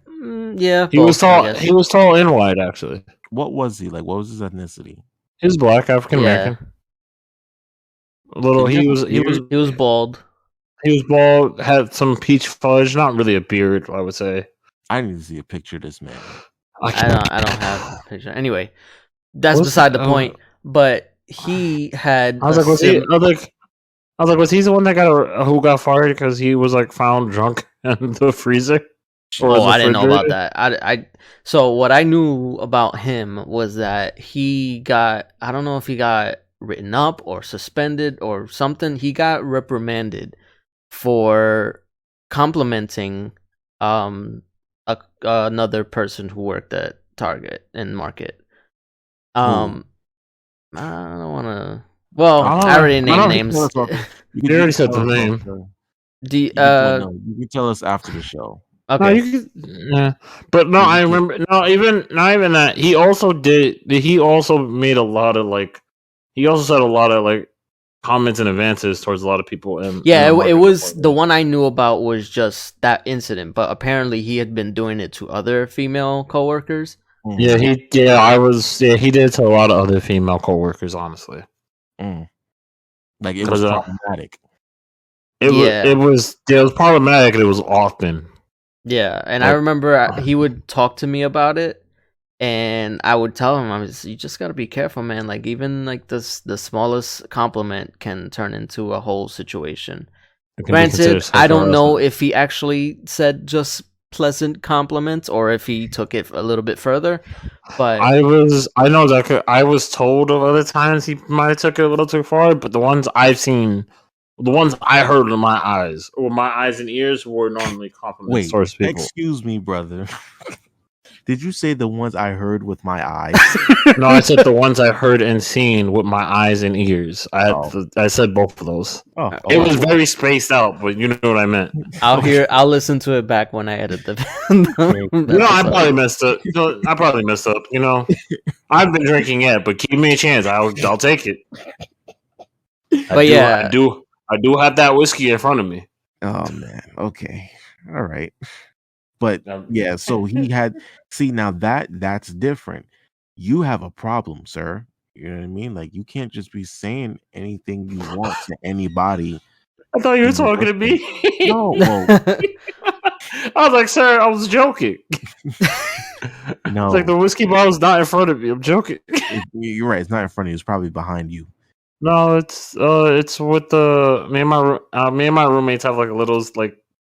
yeah. He was tall. He was tall and wide, actually. What was he like? What was his ethnicity? He was black, African American. Yeah. Little. He was bald. He was bald. Had some peach fudge. Not really a beard, I would say. I need to see a picture of this man. I don't have a picture. Anyway, that's beside the point. But he had. I was like, was he the one that who got fired because he was like found drunk in the freezer? I didn't know about that. So what I knew about him was that he got, I don't know if he got written up or suspended or something. He got reprimanded for complimenting another person who worked at Target and Market. I don't want to. Well, I already named names. You already said the name. You can tell us after the show. Okay. No, but no, I remember. No, not even that. He also made a lot of he also said a lot of comments and advances towards a lot of people. It was the one I knew about was just that incident, but apparently he had been doing it to other female coworkers. Yeah, he did to a lot of other female coworkers. Honestly, like it was problematic. It was problematic. And it was often. Yeah, and I remember he would talk to me about it, and I would tell him, you just gotta be careful, man. Like even the smallest compliment can turn into a whole situation. Granted, I don't know if he actually said just pleasant compliments or if he took it a little bit further. But I was told of other times he might have took it a little too far, but the ones I've seen. The ones I heard with my eyes and ears were normally compliments towards people. Excuse me, brother. Did you say the ones I heard with my eyes? No, I said the ones I heard and seen with my eyes and ears. I said both of those. It was very spaced out, but you know what I meant. I'll listen to it back when I edit the. I probably messed up. You know, I've been drinking yet, but give me a chance. I'll take it. I do have that whiskey in front of me. Oh man. Okay. All right. But yeah, so he had now that's different. You have a problem, sir. You know what I mean? Like you can't just be saying anything you want to anybody. I thought you were talking to me. No. I was like, sir, I was joking. No. It's like the whiskey bottle's not in front of me. I'm joking. You're right. It's not in front of you. It's probably behind you. No, it's with me and my roommates have a little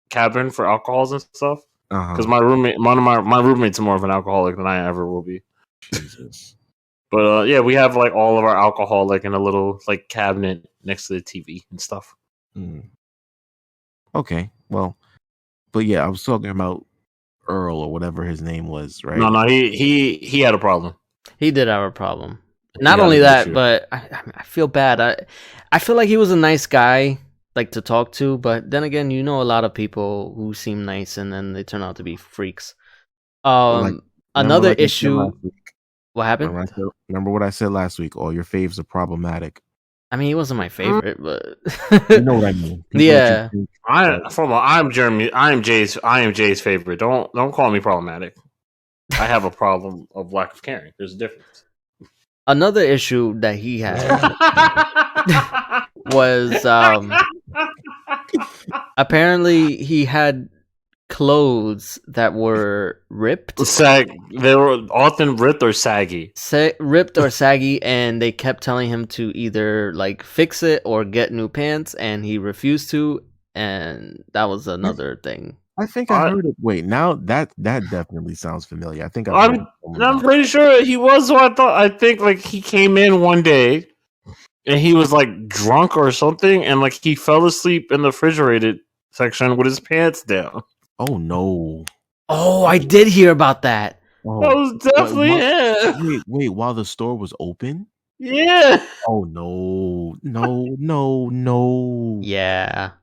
cabin for alcohols and stuff. Because my roommate's more of an alcoholic than I ever will be. Jesus. But yeah, we have all of our alcohol in a little cabinet next to the TV and stuff. Okay, well, but yeah, I was talking about Earl or whatever his name was, right? No, he had a problem. He did have a problem. Not only that, but I feel bad. I feel like he was a nice guy, to talk to, but then again, a lot of people who seem nice and then they turn out to be freaks. Another issue. What happened? Remember what I said last week? All your faves are problematic. I mean, he wasn't my favorite, but You know what I mean? Yeah. I am Jeremy. I am Jay's favorite. Don't call me problematic. I have a problem of lack of caring. There's a difference. Another issue that he had was apparently he had clothes that were ripped. They were often ripped or saggy. Ripped or saggy, and they kept telling him to either like fix it or get new pants, and he refused to, and that was another thing. I think I heard it. Wait, now that definitely sounds familiar. I think I'm pretty sure he was. So I think like he came in one day and he was like drunk or something, and like he fell asleep in the refrigerated section with his pants down. Oh no! Oh, I did hear about that. Oh, that was definitely him. Wait, while the store was open? Yeah. Oh no! Yeah.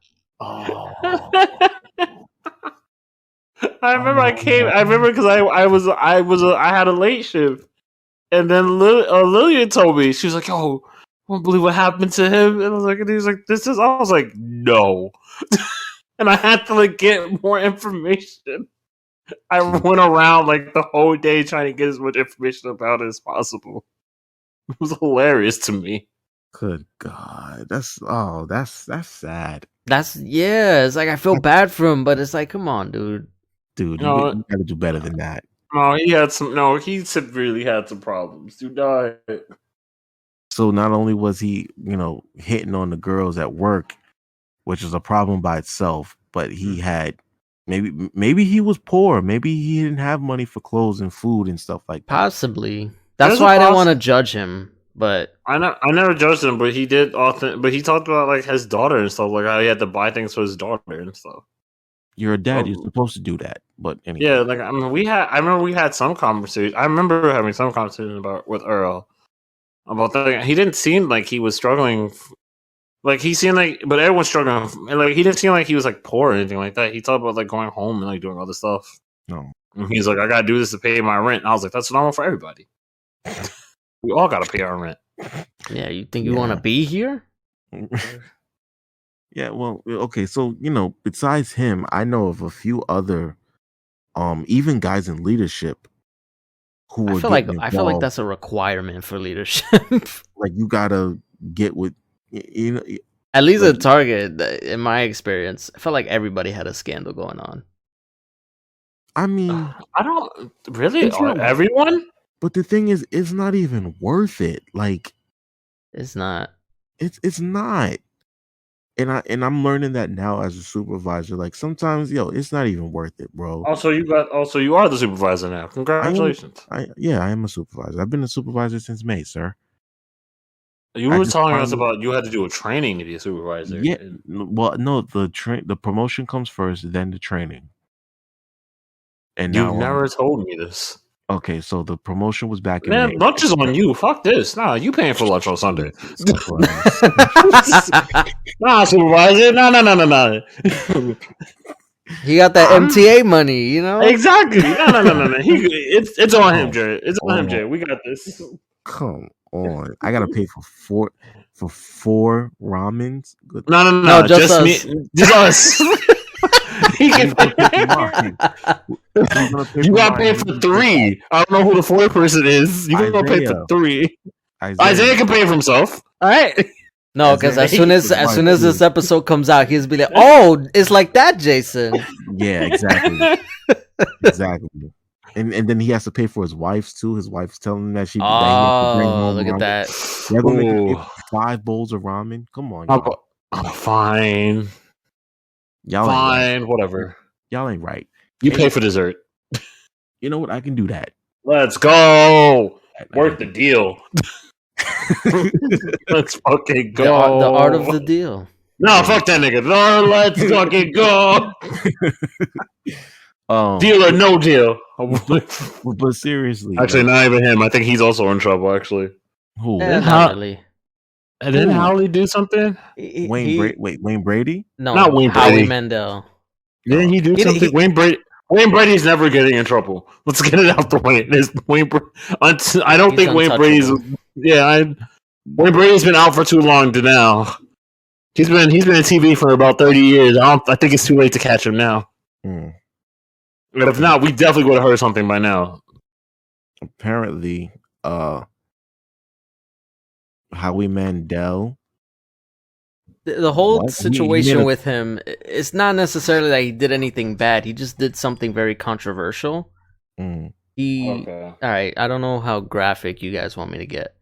Oh. I remember because I had a late shift, and then Lillian told me, she was like, "Yo, I won't believe what happened to him," and he was like, "This is," I was like, "No," and I had to like get more information. I went around like the whole day trying to get as much information about it as possible. It was hilarious to me. Good God, that's sad. It's like I feel bad for him, but it's like, come on, dude. You gotta do better than that. No, he severely had some problems. Dude died. So not only was he, hitting on the girls at work, which is a problem by itself, but he had maybe he was poor. Maybe he didn't have money for clothes and food and stuff like that. Possibly. That's why I didn't want to judge him. But I never judged him, but he did often. But he talked about like his daughter and stuff, like how he had to buy things for his daughter and stuff. You're a dad. You're supposed to do that. But anyway. Yeah, like I remember we had some conversation. I remember having some conversation with Earl about that. He didn't seem like he was struggling. Like he seemed like, but everyone's struggling. And like he didn't seem like he was like poor or anything like that. He talked about like going home and like doing other stuff. No, and he's like, I gotta do this to pay my rent. And I was like, that's normal for everybody. We all gotta pay our rent. Yeah, you think you want to be here? Yeah, well, okay. So besides him, I know of a few other, even guys in leadership who I feel like that's a requirement for leadership. Like you gotta get with, at least at Target. In my experience, I felt like everybody had a scandal going on. I mean, I don't really everyone. But the thing is, it's not even worth it. Like, it's not. It's not. And I'm learning that now as a supervisor. Like sometimes, it's not even worth it, bro. Also, you are the supervisor now. Congratulations. I am a supervisor. I've been a supervisor since May, sir. You were telling us about you had to do a training to be a supervisor. Yeah. Well, no, the promotion comes first, then the training. And you've never told me this. Okay, so the promotion was back in May. Lunch is on you. Fuck this. Nah, you paying for lunch on Sunday. Nah, supervisor. No. He got that MTA money, Exactly. No. It's on him, Jay. It's on him, Jay. We got this. Come on. I gotta pay for four ramens. Good. No, just us. Just us. You gotta pay for 3. I don't know who the 4th person is. You gotta pay for 3. Isaiah can pay for himself. All right. No, because as soon as this episode comes out, he'll be like, "Oh, it's like that, Jason." Yeah, exactly. Exactly. And then he has to pay for his wife's too. His wife's telling him that she. Oh, look at that! They're gonna make 5 bowls of ramen. Come on, fine. Y'all fine, right. Whatever. Y'all ain't right. You pay for dessert. You know what? I can do that. Let's go. Work the deal. Let's fucking go. The art of the deal. No, fuck that nigga. No, let's fucking go. Deal or no deal. But seriously, actually, not even him. I think he's also in trouble. Actually, who? Not really. And didn't Howley do something? Wayne Brady? No, not Wayne Brady. Howie Mandel. Didn't he do something? Wayne Brady's never getting in trouble. Let's get it out the way. I don't think Wayne Brady's. Yeah, Wayne Brady's been out for too long to now. He's been in TV for about 30 years. I think it's too late to catch him now. But if not, we definitely would have heard something by now. Apparently, Howie Mandel. The whole situation with him, it's not necessarily that he did anything bad. He just did something very controversial. All right, I don't know how graphic you guys want me to get.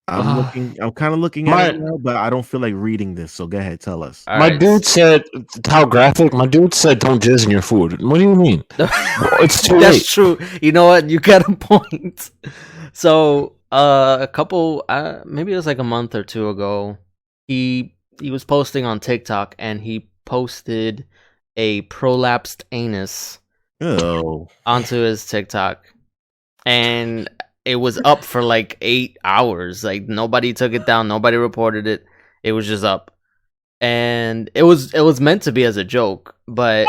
I'm kind of looking at it now, but I don't feel like reading this. So go ahead, tell us. Dude said how graphic. My dude said don't jizz in your food. What do you mean? It's too late. That's true. You know what? You got a point. So a couple, maybe it was like a month or two ago, he was posting on TikTok and he posted a prolapsed anus onto his TikTok, and it was up for like 8 hours. Like nobody took it down, nobody reported it. It was just up, and it was meant to be as a joke, but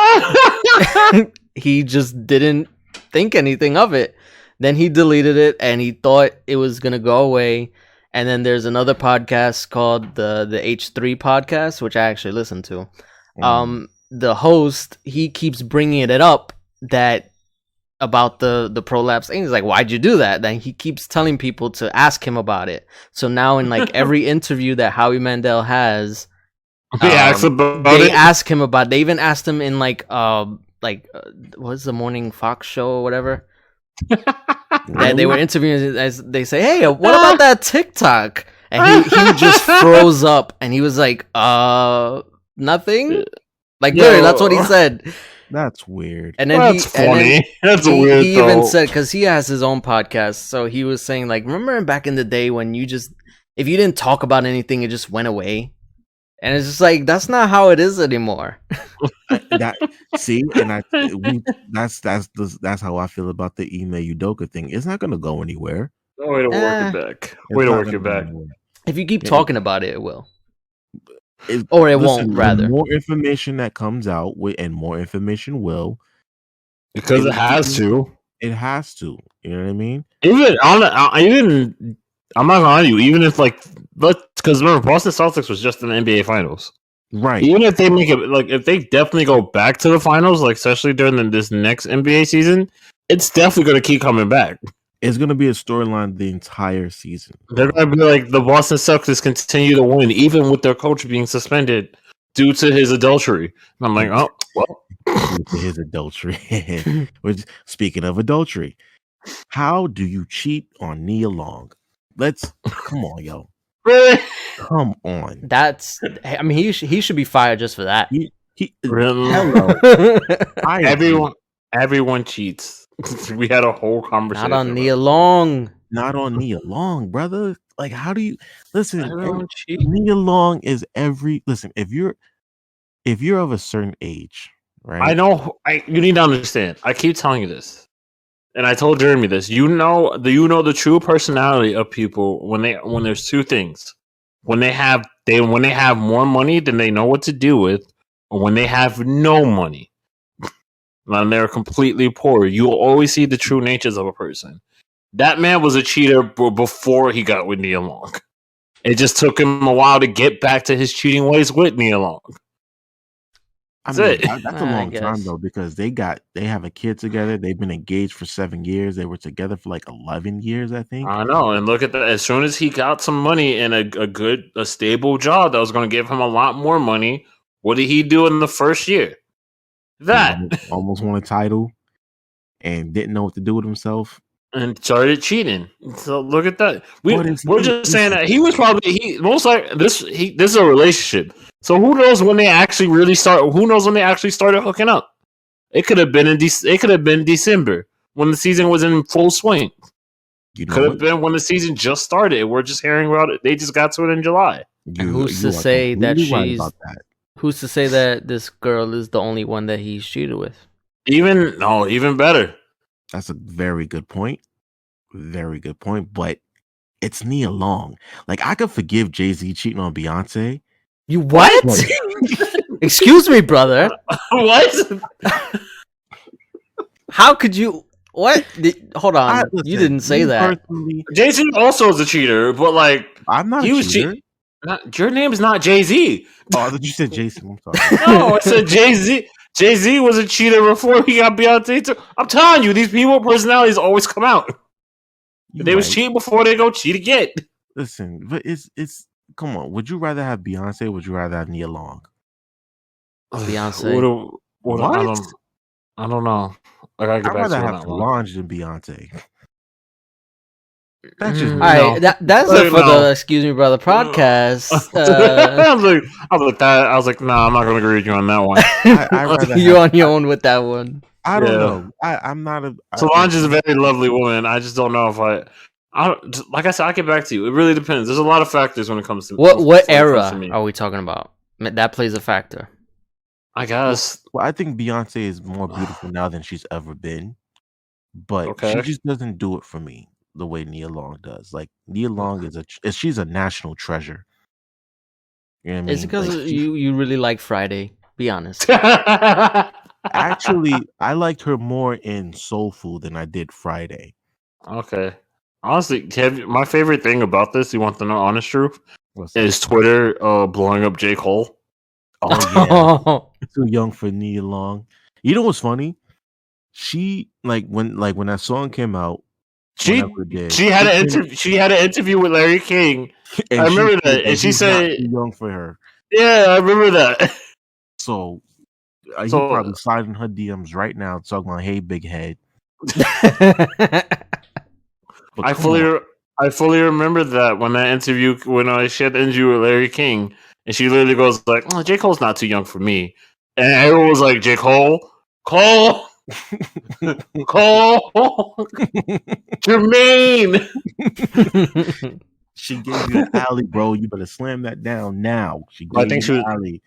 he just didn't think anything of it. Then he deleted it, and he thought it was gonna go away. And then there's another podcast called the H3 podcast, which I actually listen to. The host, he keeps bringing it up that about the prolapse, and he's like, "Why'd you do that?" Then he keeps telling people to ask him about it. So now in like every interview that Howie Mandel has, they ask him about. They even asked him in what's the morning Fox show or whatever. And they were interviewing as they say, "Hey, what about that TikTok?" And he just froze up, and he was like, nothing." Like, literally, that's what he said. That's weird. And then that's funny. That's weird. He even said, because he has his own podcast, so he was saying, like, remember back in the day when you just, if you didn't talk about anything, it just went away. And it's just like, that's not how it is anymore. That's how I feel about the Ime Udoka thing. It's not going to go anywhere. No way to work it back. Way to work it back. If you keep talking about it, it will. Or it won't, rather. More information that comes out, and more information will. Because it has to. It has to. You know what I mean? I'm not gonna lie to you, even if because remember, Boston Celtics was just in the NBA Finals. Right. Even if they make it, if they definitely go back to the finals, especially during this next NBA season, it's definitely going to keep coming back. It's going to be a storyline the entire season. They're going to be like the Boston Celtics continue to win, even with their coach being suspended due to his adultery. And I'm like, oh, well. Due to his adultery. Speaking of adultery, how do you cheat on Nia Long? Come on, yo. Really? Come on. He should be fired just for that. Hello. Everyone cheats. We had a whole conversation. Not on Nia Long. Not on Nia Long, brother. Like, how do you listen? Nia Long is if you're of a certain age, right? I know. You need to understand. I keep telling you this, and I told Jeremy this. You know the true personality of people when there's two things. When they have more money than they know what to do with, or when they have no money. And they're completely poor. You'll always see the true natures of a person. That man was a cheater before he got with Nia Long. It just took him a while to get back to his cheating ways with Nia Long. That's a long time though, because they have a kid together. They've been engaged for 7 years. They were together for 11 years, I think. I know, and look at that. As soon as he got some money and a stable job that was going to give him a lot more money, what did he do in the first year? That almost won a title and didn't know what to do with himself and started cheating. So look at that. We're just saying that he was probably most like this is a relationship. So who knows when they actually really start? Who knows when they actually started hooking up? It could have been December when the season was in full swing. Could have been when the season just started. We're just hearing about it. They just got to it in July. Who's to say that Who's to say that this girl is the only one that he's cheated with? Even better. That's a very good point. Very good point. But it's Nia Long. I could forgive Jay-Z cheating on Beyonce. You what? Excuse me, brother. What? How could you? What? Hold on. You didn't say that. Jay-Z also is a cheater, but I'm not a cheater. Your name is not Jay-Z. Oh, I thought you said Jason. I'm sorry. No, I said Jay-Z. Jay-Z was a cheater before he got Beyonce too. I'm telling you, these people personalities always come out. They was cheating before they go cheat again. Listen, but it's come on. Would you rather have Beyonce or would you rather have Nia Long? Beyonce. What? I don't know. I gotta get back I'd rather to have Solange than Beyonce. That's just all right. That's it for the Excuse Me Brother podcast. I was like, nah, I'm not gonna agree with you on that one. You're on your own with that one. I don't know. I'm not a. Solange is a very lovely woman. I just don't know if like I said, I'll get back to you. It really depends. There's a lot of factors when it comes to what era are we talking about? That plays a factor. I guess. Well, I think Beyonce is more beautiful now than she's ever been, but she just doesn't do it for me the way Nia Long does. Like Nia Long she's a national treasure. You know what I mean? It's because like, you really like Friday. Be honest. Actually, I liked her more in Soul Food than I did Friday. Okay. Honestly, my favorite thing about this, you want to know honest truth, is Twitter blowing up J. Cole. Oh yeah. Too young for Nia Long. You know what's funny? She when that song came out, she had an interview with Larry King. I remember that, and she said too young for her. Yeah, I remember that. So you probably sliding her DMs right now talking about, hey, big head. I fully remember that when she had the interview with Larry King, and she literally goes like, "Oh, J. Cole's not too young for me," and everyone was like, "J. Cole, Jermaine." She gave you an alley, bro. You better slam that down now. I think she was alley.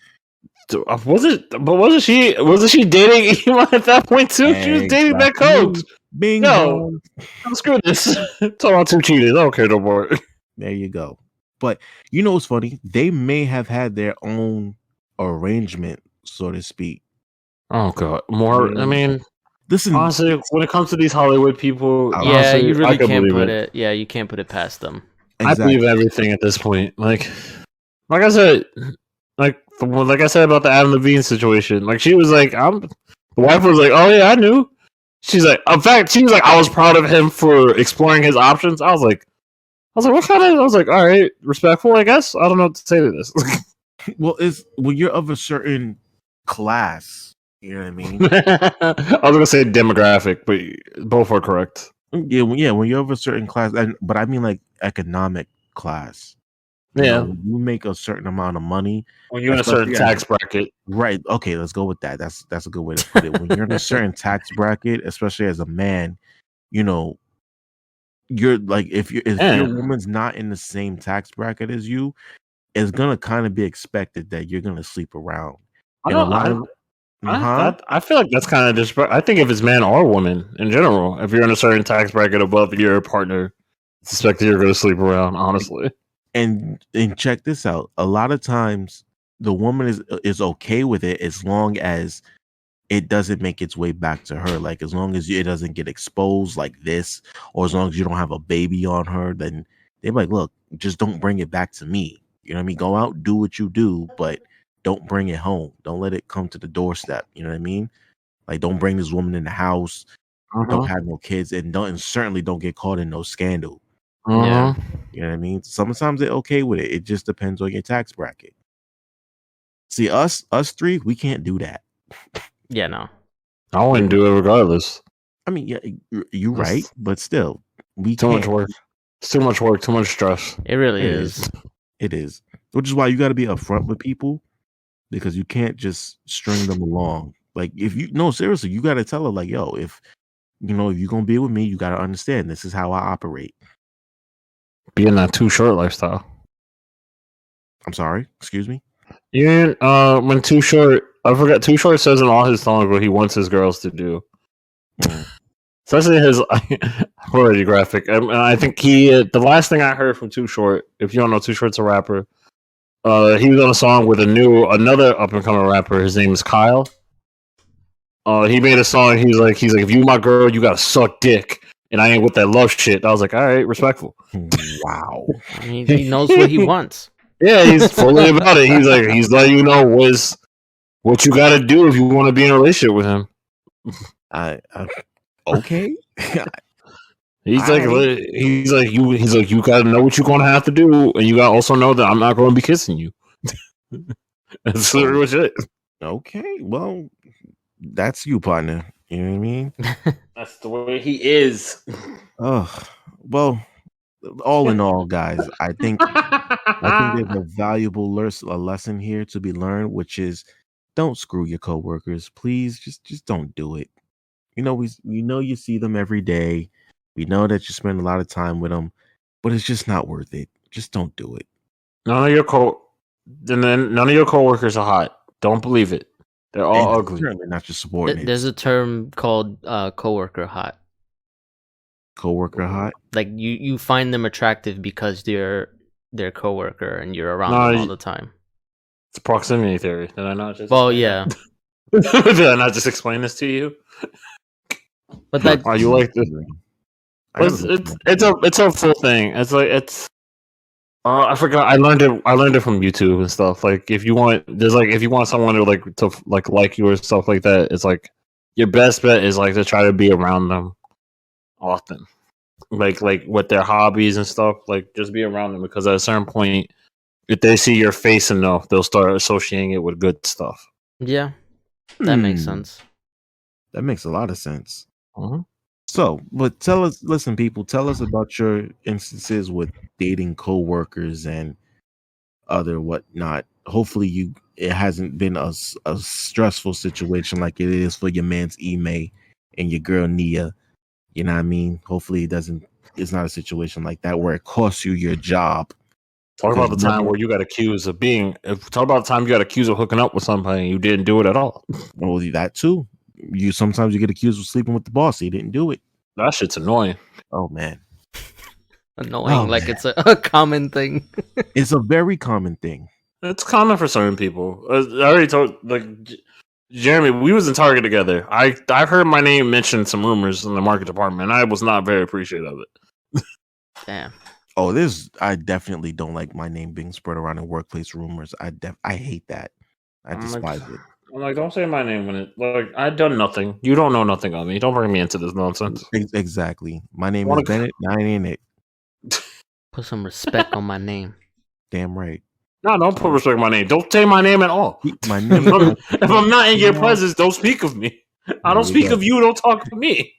Wasn't she dating Elon at that point too? She was dating that coach. Bingo. Screw this. Talk about two cheaters. Okay, no more. There you go. But you know what's funny? They may have had their own arrangement, so to speak. Oh god, more. I mean, listen. Honestly, when it comes to these Hollywood people, you really can't put it. Yeah, you can't put it past them. Exactly. I believe everything at this point. Like I said, like I said about the Adam Levine situation. Like she was like, the wife was like, "Oh yeah, I knew." She's like, in fact, she was like, "I was proud of him for exploring his options." I was like, what kind of? I was like, all right, respectful, I guess. I don't know what to say to this. Well, when you're of a certain class, you know what I mean. I was gonna say demographic, but both are correct. Yeah, when you're of a certain class, but I mean like economic class. Yeah, when you make a certain amount of money, when you're in a certain tax bracket, right? Okay, let's go with that. That's a good way to put it. When you're in a certain tax bracket, especially as a man, you know, you're like if your woman's not in the same tax bracket as you, it's gonna kind of be expected that you're gonna sleep around. I feel like that's kind of disrespectful. I think if it's man or woman in general, if you're in a certain tax bracket above your partner, it's expected you're going to sleep around, honestly. And check this out. A lot of times the woman is okay with it as long as it doesn't make its way back to her. Like as long as it doesn't get exposed like this, or as long as you don't have a baby on her, then they're like, look, just don't bring it back to me. You know what I mean? Go out, do what you do, but don't bring it home. Don't let it come to the doorstep. You know what I mean? Like, don't bring this woman in the house. Don't have no kids, and certainly don't get caught in no scandal. Yeah, you know what I mean. Sometimes they're okay with it. It just depends on your tax bracket. See, us three, we can't do that. Yeah, no, I wouldn't do it regardless. I mean, yeah, you're right, but still, too much work. It's too much work, too much stress. It really is. It is, which is why you got to be upfront with people. Because you can't just string them along. Like seriously, you got to tell her like, yo, if you're going to be with me, you got to understand this is how I operate. Be in that Too Short lifestyle. I'm sorry, excuse me. When Too Short, I forgot. Too Short says in all his songs what he wants his girls to do. Especially his already graphic. And I think the last thing I heard from Too Short, if you don't know, Too Short's a rapper. He was on a song with another up and coming rapper. His name is Kyle. He made a song. He's like, if you my girl, you gotta suck dick. and I ain't with that love shit. I was like, all right, respectful. Wow. He knows what he wants. Yeah, he's fully about it. He's letting you know what you got to do if you want to be in a relationship with him. Okay. He's like you got to know what you're going to have to do, and you got to also know that I'm not going to be kissing you. That's literally what it is. Okay, well, that's you, partner. You know what I mean? That's the way he is. Oh, well, all in all, guys, I think there's a valuable lesson here to be learned, which is don't screw your coworkers. Please, just don't do it. You know, we know you see them every day. We know that you spend a lot of time with them, but it's just not worth it. Just don't do it. None of your coworkers are hot. Don't believe it. They're all ugly. Certainly not just subordinates. There's a term called coworker hot. Coworker hot? Like you find them attractive because they're their coworker and you're around them all the time. It's proximity theory. Did I not just? Well, yeah. Did I not just explain this to you? But that are you like this? It's a full thing. It's like I forgot. I learned it from YouTube and stuff. Like if you want someone to like you or stuff like that, it's like your best bet is like to try to be around them often, like with their hobbies and stuff. Like just be around them, because at a certain point, if they see your face enough, they'll start associating it with good stuff. Yeah, that makes sense. That makes a lot of sense. Mm-hmm. So, but tell us about your instances with dating coworkers and other whatnot. Hopefully, it hasn't been a stressful situation like it is for your man's Ime and your girl Nia. You know what I mean? Hopefully, it's not a situation like that where it costs you your job. Talk about the time where you got accused of talk about the time you got accused of hooking up with somebody and you didn't do it at all. Well, that too. Sometimes you get accused of sleeping with the boss. He didn't do it. That shit's annoying. Oh man, annoying. Like it's a common thing. It's a very common thing. It's common for certain people. I already told Jeremy. We was in Target together. I've heard my name mentioned some rumors in the market department, and I was not very appreciative of it. Damn. Oh, I definitely don't like my name being spread around in workplace rumors. I hate that. I despise it. I'm like, don't say my name when it I've done nothing. You don't know nothing of me. Don't bring me into this nonsense. Exactly. My name is Bennett. I ain't in it. Put some respect on my name. Damn right. No, don't put respect on my name. Don't say my name at all. My name. If I'm not in your presence, don't speak of me. I don't speak of you. Don't talk to me.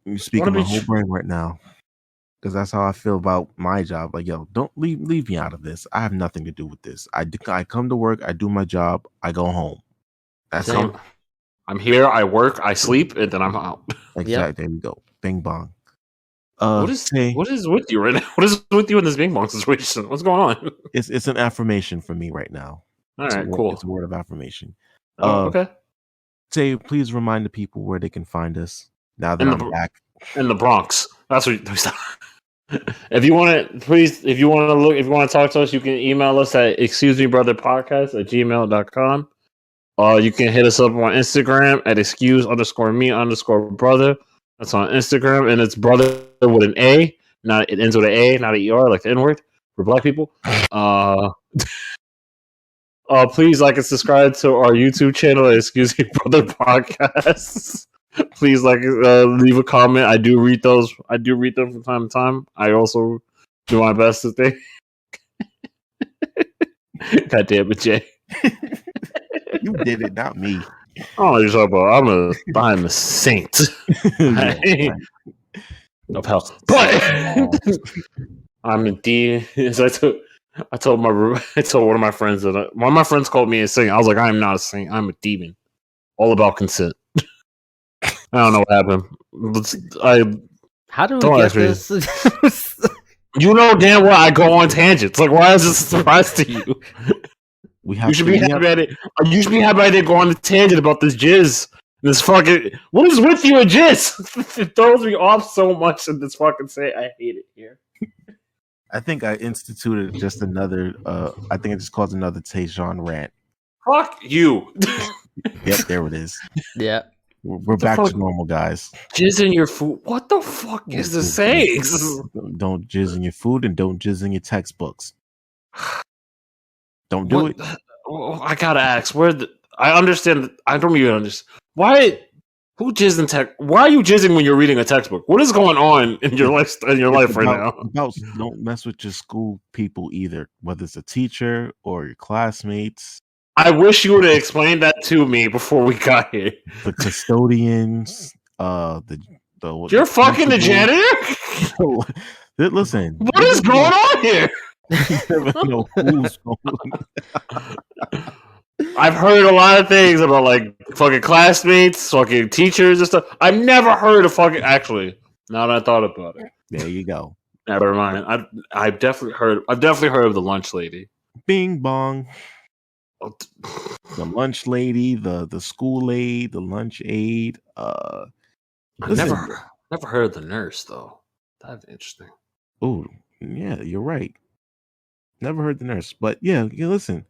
You speaking my whole brain right now, because that's how I feel about my job. Like, yo, don't leave me out of this. I have nothing to do with this. I come to work. I do my job. I go home. That's it. I'm here. I work. I sleep, and then I'm out. Exactly. Yep. There we go. Bing bong. What is with you right now? What is with you in this bing bong situation? What's going on? It's an affirmation for me right now. All right, cool. It's a word of affirmation. Okay. Tay, please remind the people where they can find us now that I'm back in the Bronx. That's what. If you want to talk to us, you can email us at excusemebrotherpodcast@gmail.com. You can hit us up on Instagram at excuse_me_brother. That's on Instagram, and it's brother with an A. Not it ends with an A, not an ER, like the N-word for Black people. Please like and subscribe to our YouTube channel at Excuse Me Brother Podcast. Please leave a comment. I do read those. I do read them from time to time. I also do my best to think. God damn it, Jay. You did it, not me. Oh, you're talking about I'm a saint of hell, but I'm a D. I told one of my friends that one of my friends called me a saint. I was like, I am not a saint. I'm a demon. All about consent. I don't know what happened. How do we get this? You know damn well I go on tangents. Like, why is this a surprise to you? You should be happy at it. You should be happy I didn't go on a tangent about this jizz. This fucking what is with you and jizz? It throws me off so much in this fucking say. I hate it here. I think I instituted just another. I think it just caused another Tayshawn rant. Fuck you. Yep, there it is. Yeah. We're back to normal, guys. Jizz in your food. What the fuck is the sayings? Don't jizz in your food and don't jizz in your textbooks. Don't do it. I gotta ask. I understand. I don't even understand. Why? Who jizzed in tech? Why are you jizzing when you're reading a textbook? What is going on in your life? Right now? Don't mess with your school people either. Whether it's a teacher or your classmates. I wish you would have explained that to me before we got here. The custodians. You're fucking the janitor. Listen. What is going on here? No, who's going. I've heard a lot of things about like fucking classmates, fucking teachers and stuff. I've never heard of fucking. Actually, now that I thought about it, there you go. Never mind. I've definitely heard of the lunch lady. Bing bong. The lunch lady, the school aide, the lunch aide. I've never heard of the nurse though. That's interesting. Oh yeah, you're right. Never heard the nurse, but yeah, listen.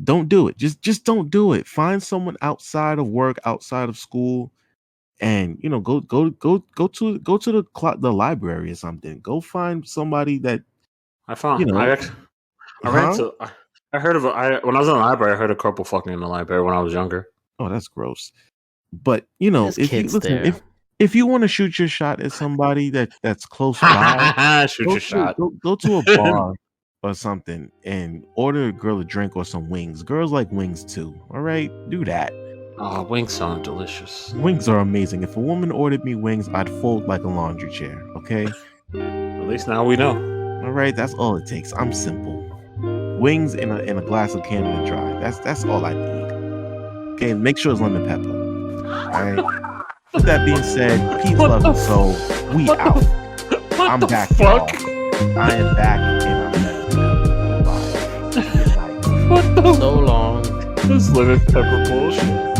Don't do it. Just don't do it. Find someone outside of work, outside of school, and go to the library or something. Go find somebody that I found. When I was in the library. I heard a couple fucking in the library when I was younger. Oh, that's gross. But if you want to shoot your shot at somebody that's close by, Go to a bar or something and order a girl a drink or some wings. Girls like wings too. All right, do that. Oh, wings sound delicious. Wings are amazing. If a woman ordered me wings, I'd fold like a laundry chair. Okay. At least now we know. All right, that's all it takes. I'm simple. Wings in a glass of Canada Dry. That's all I need. Okay, make sure it's lemon pepper. All right. With that being said, peace, love, and soul. We out. I'm back. Fuck? I am back and I'm back. What the? So long. This lemon pepper bullshit.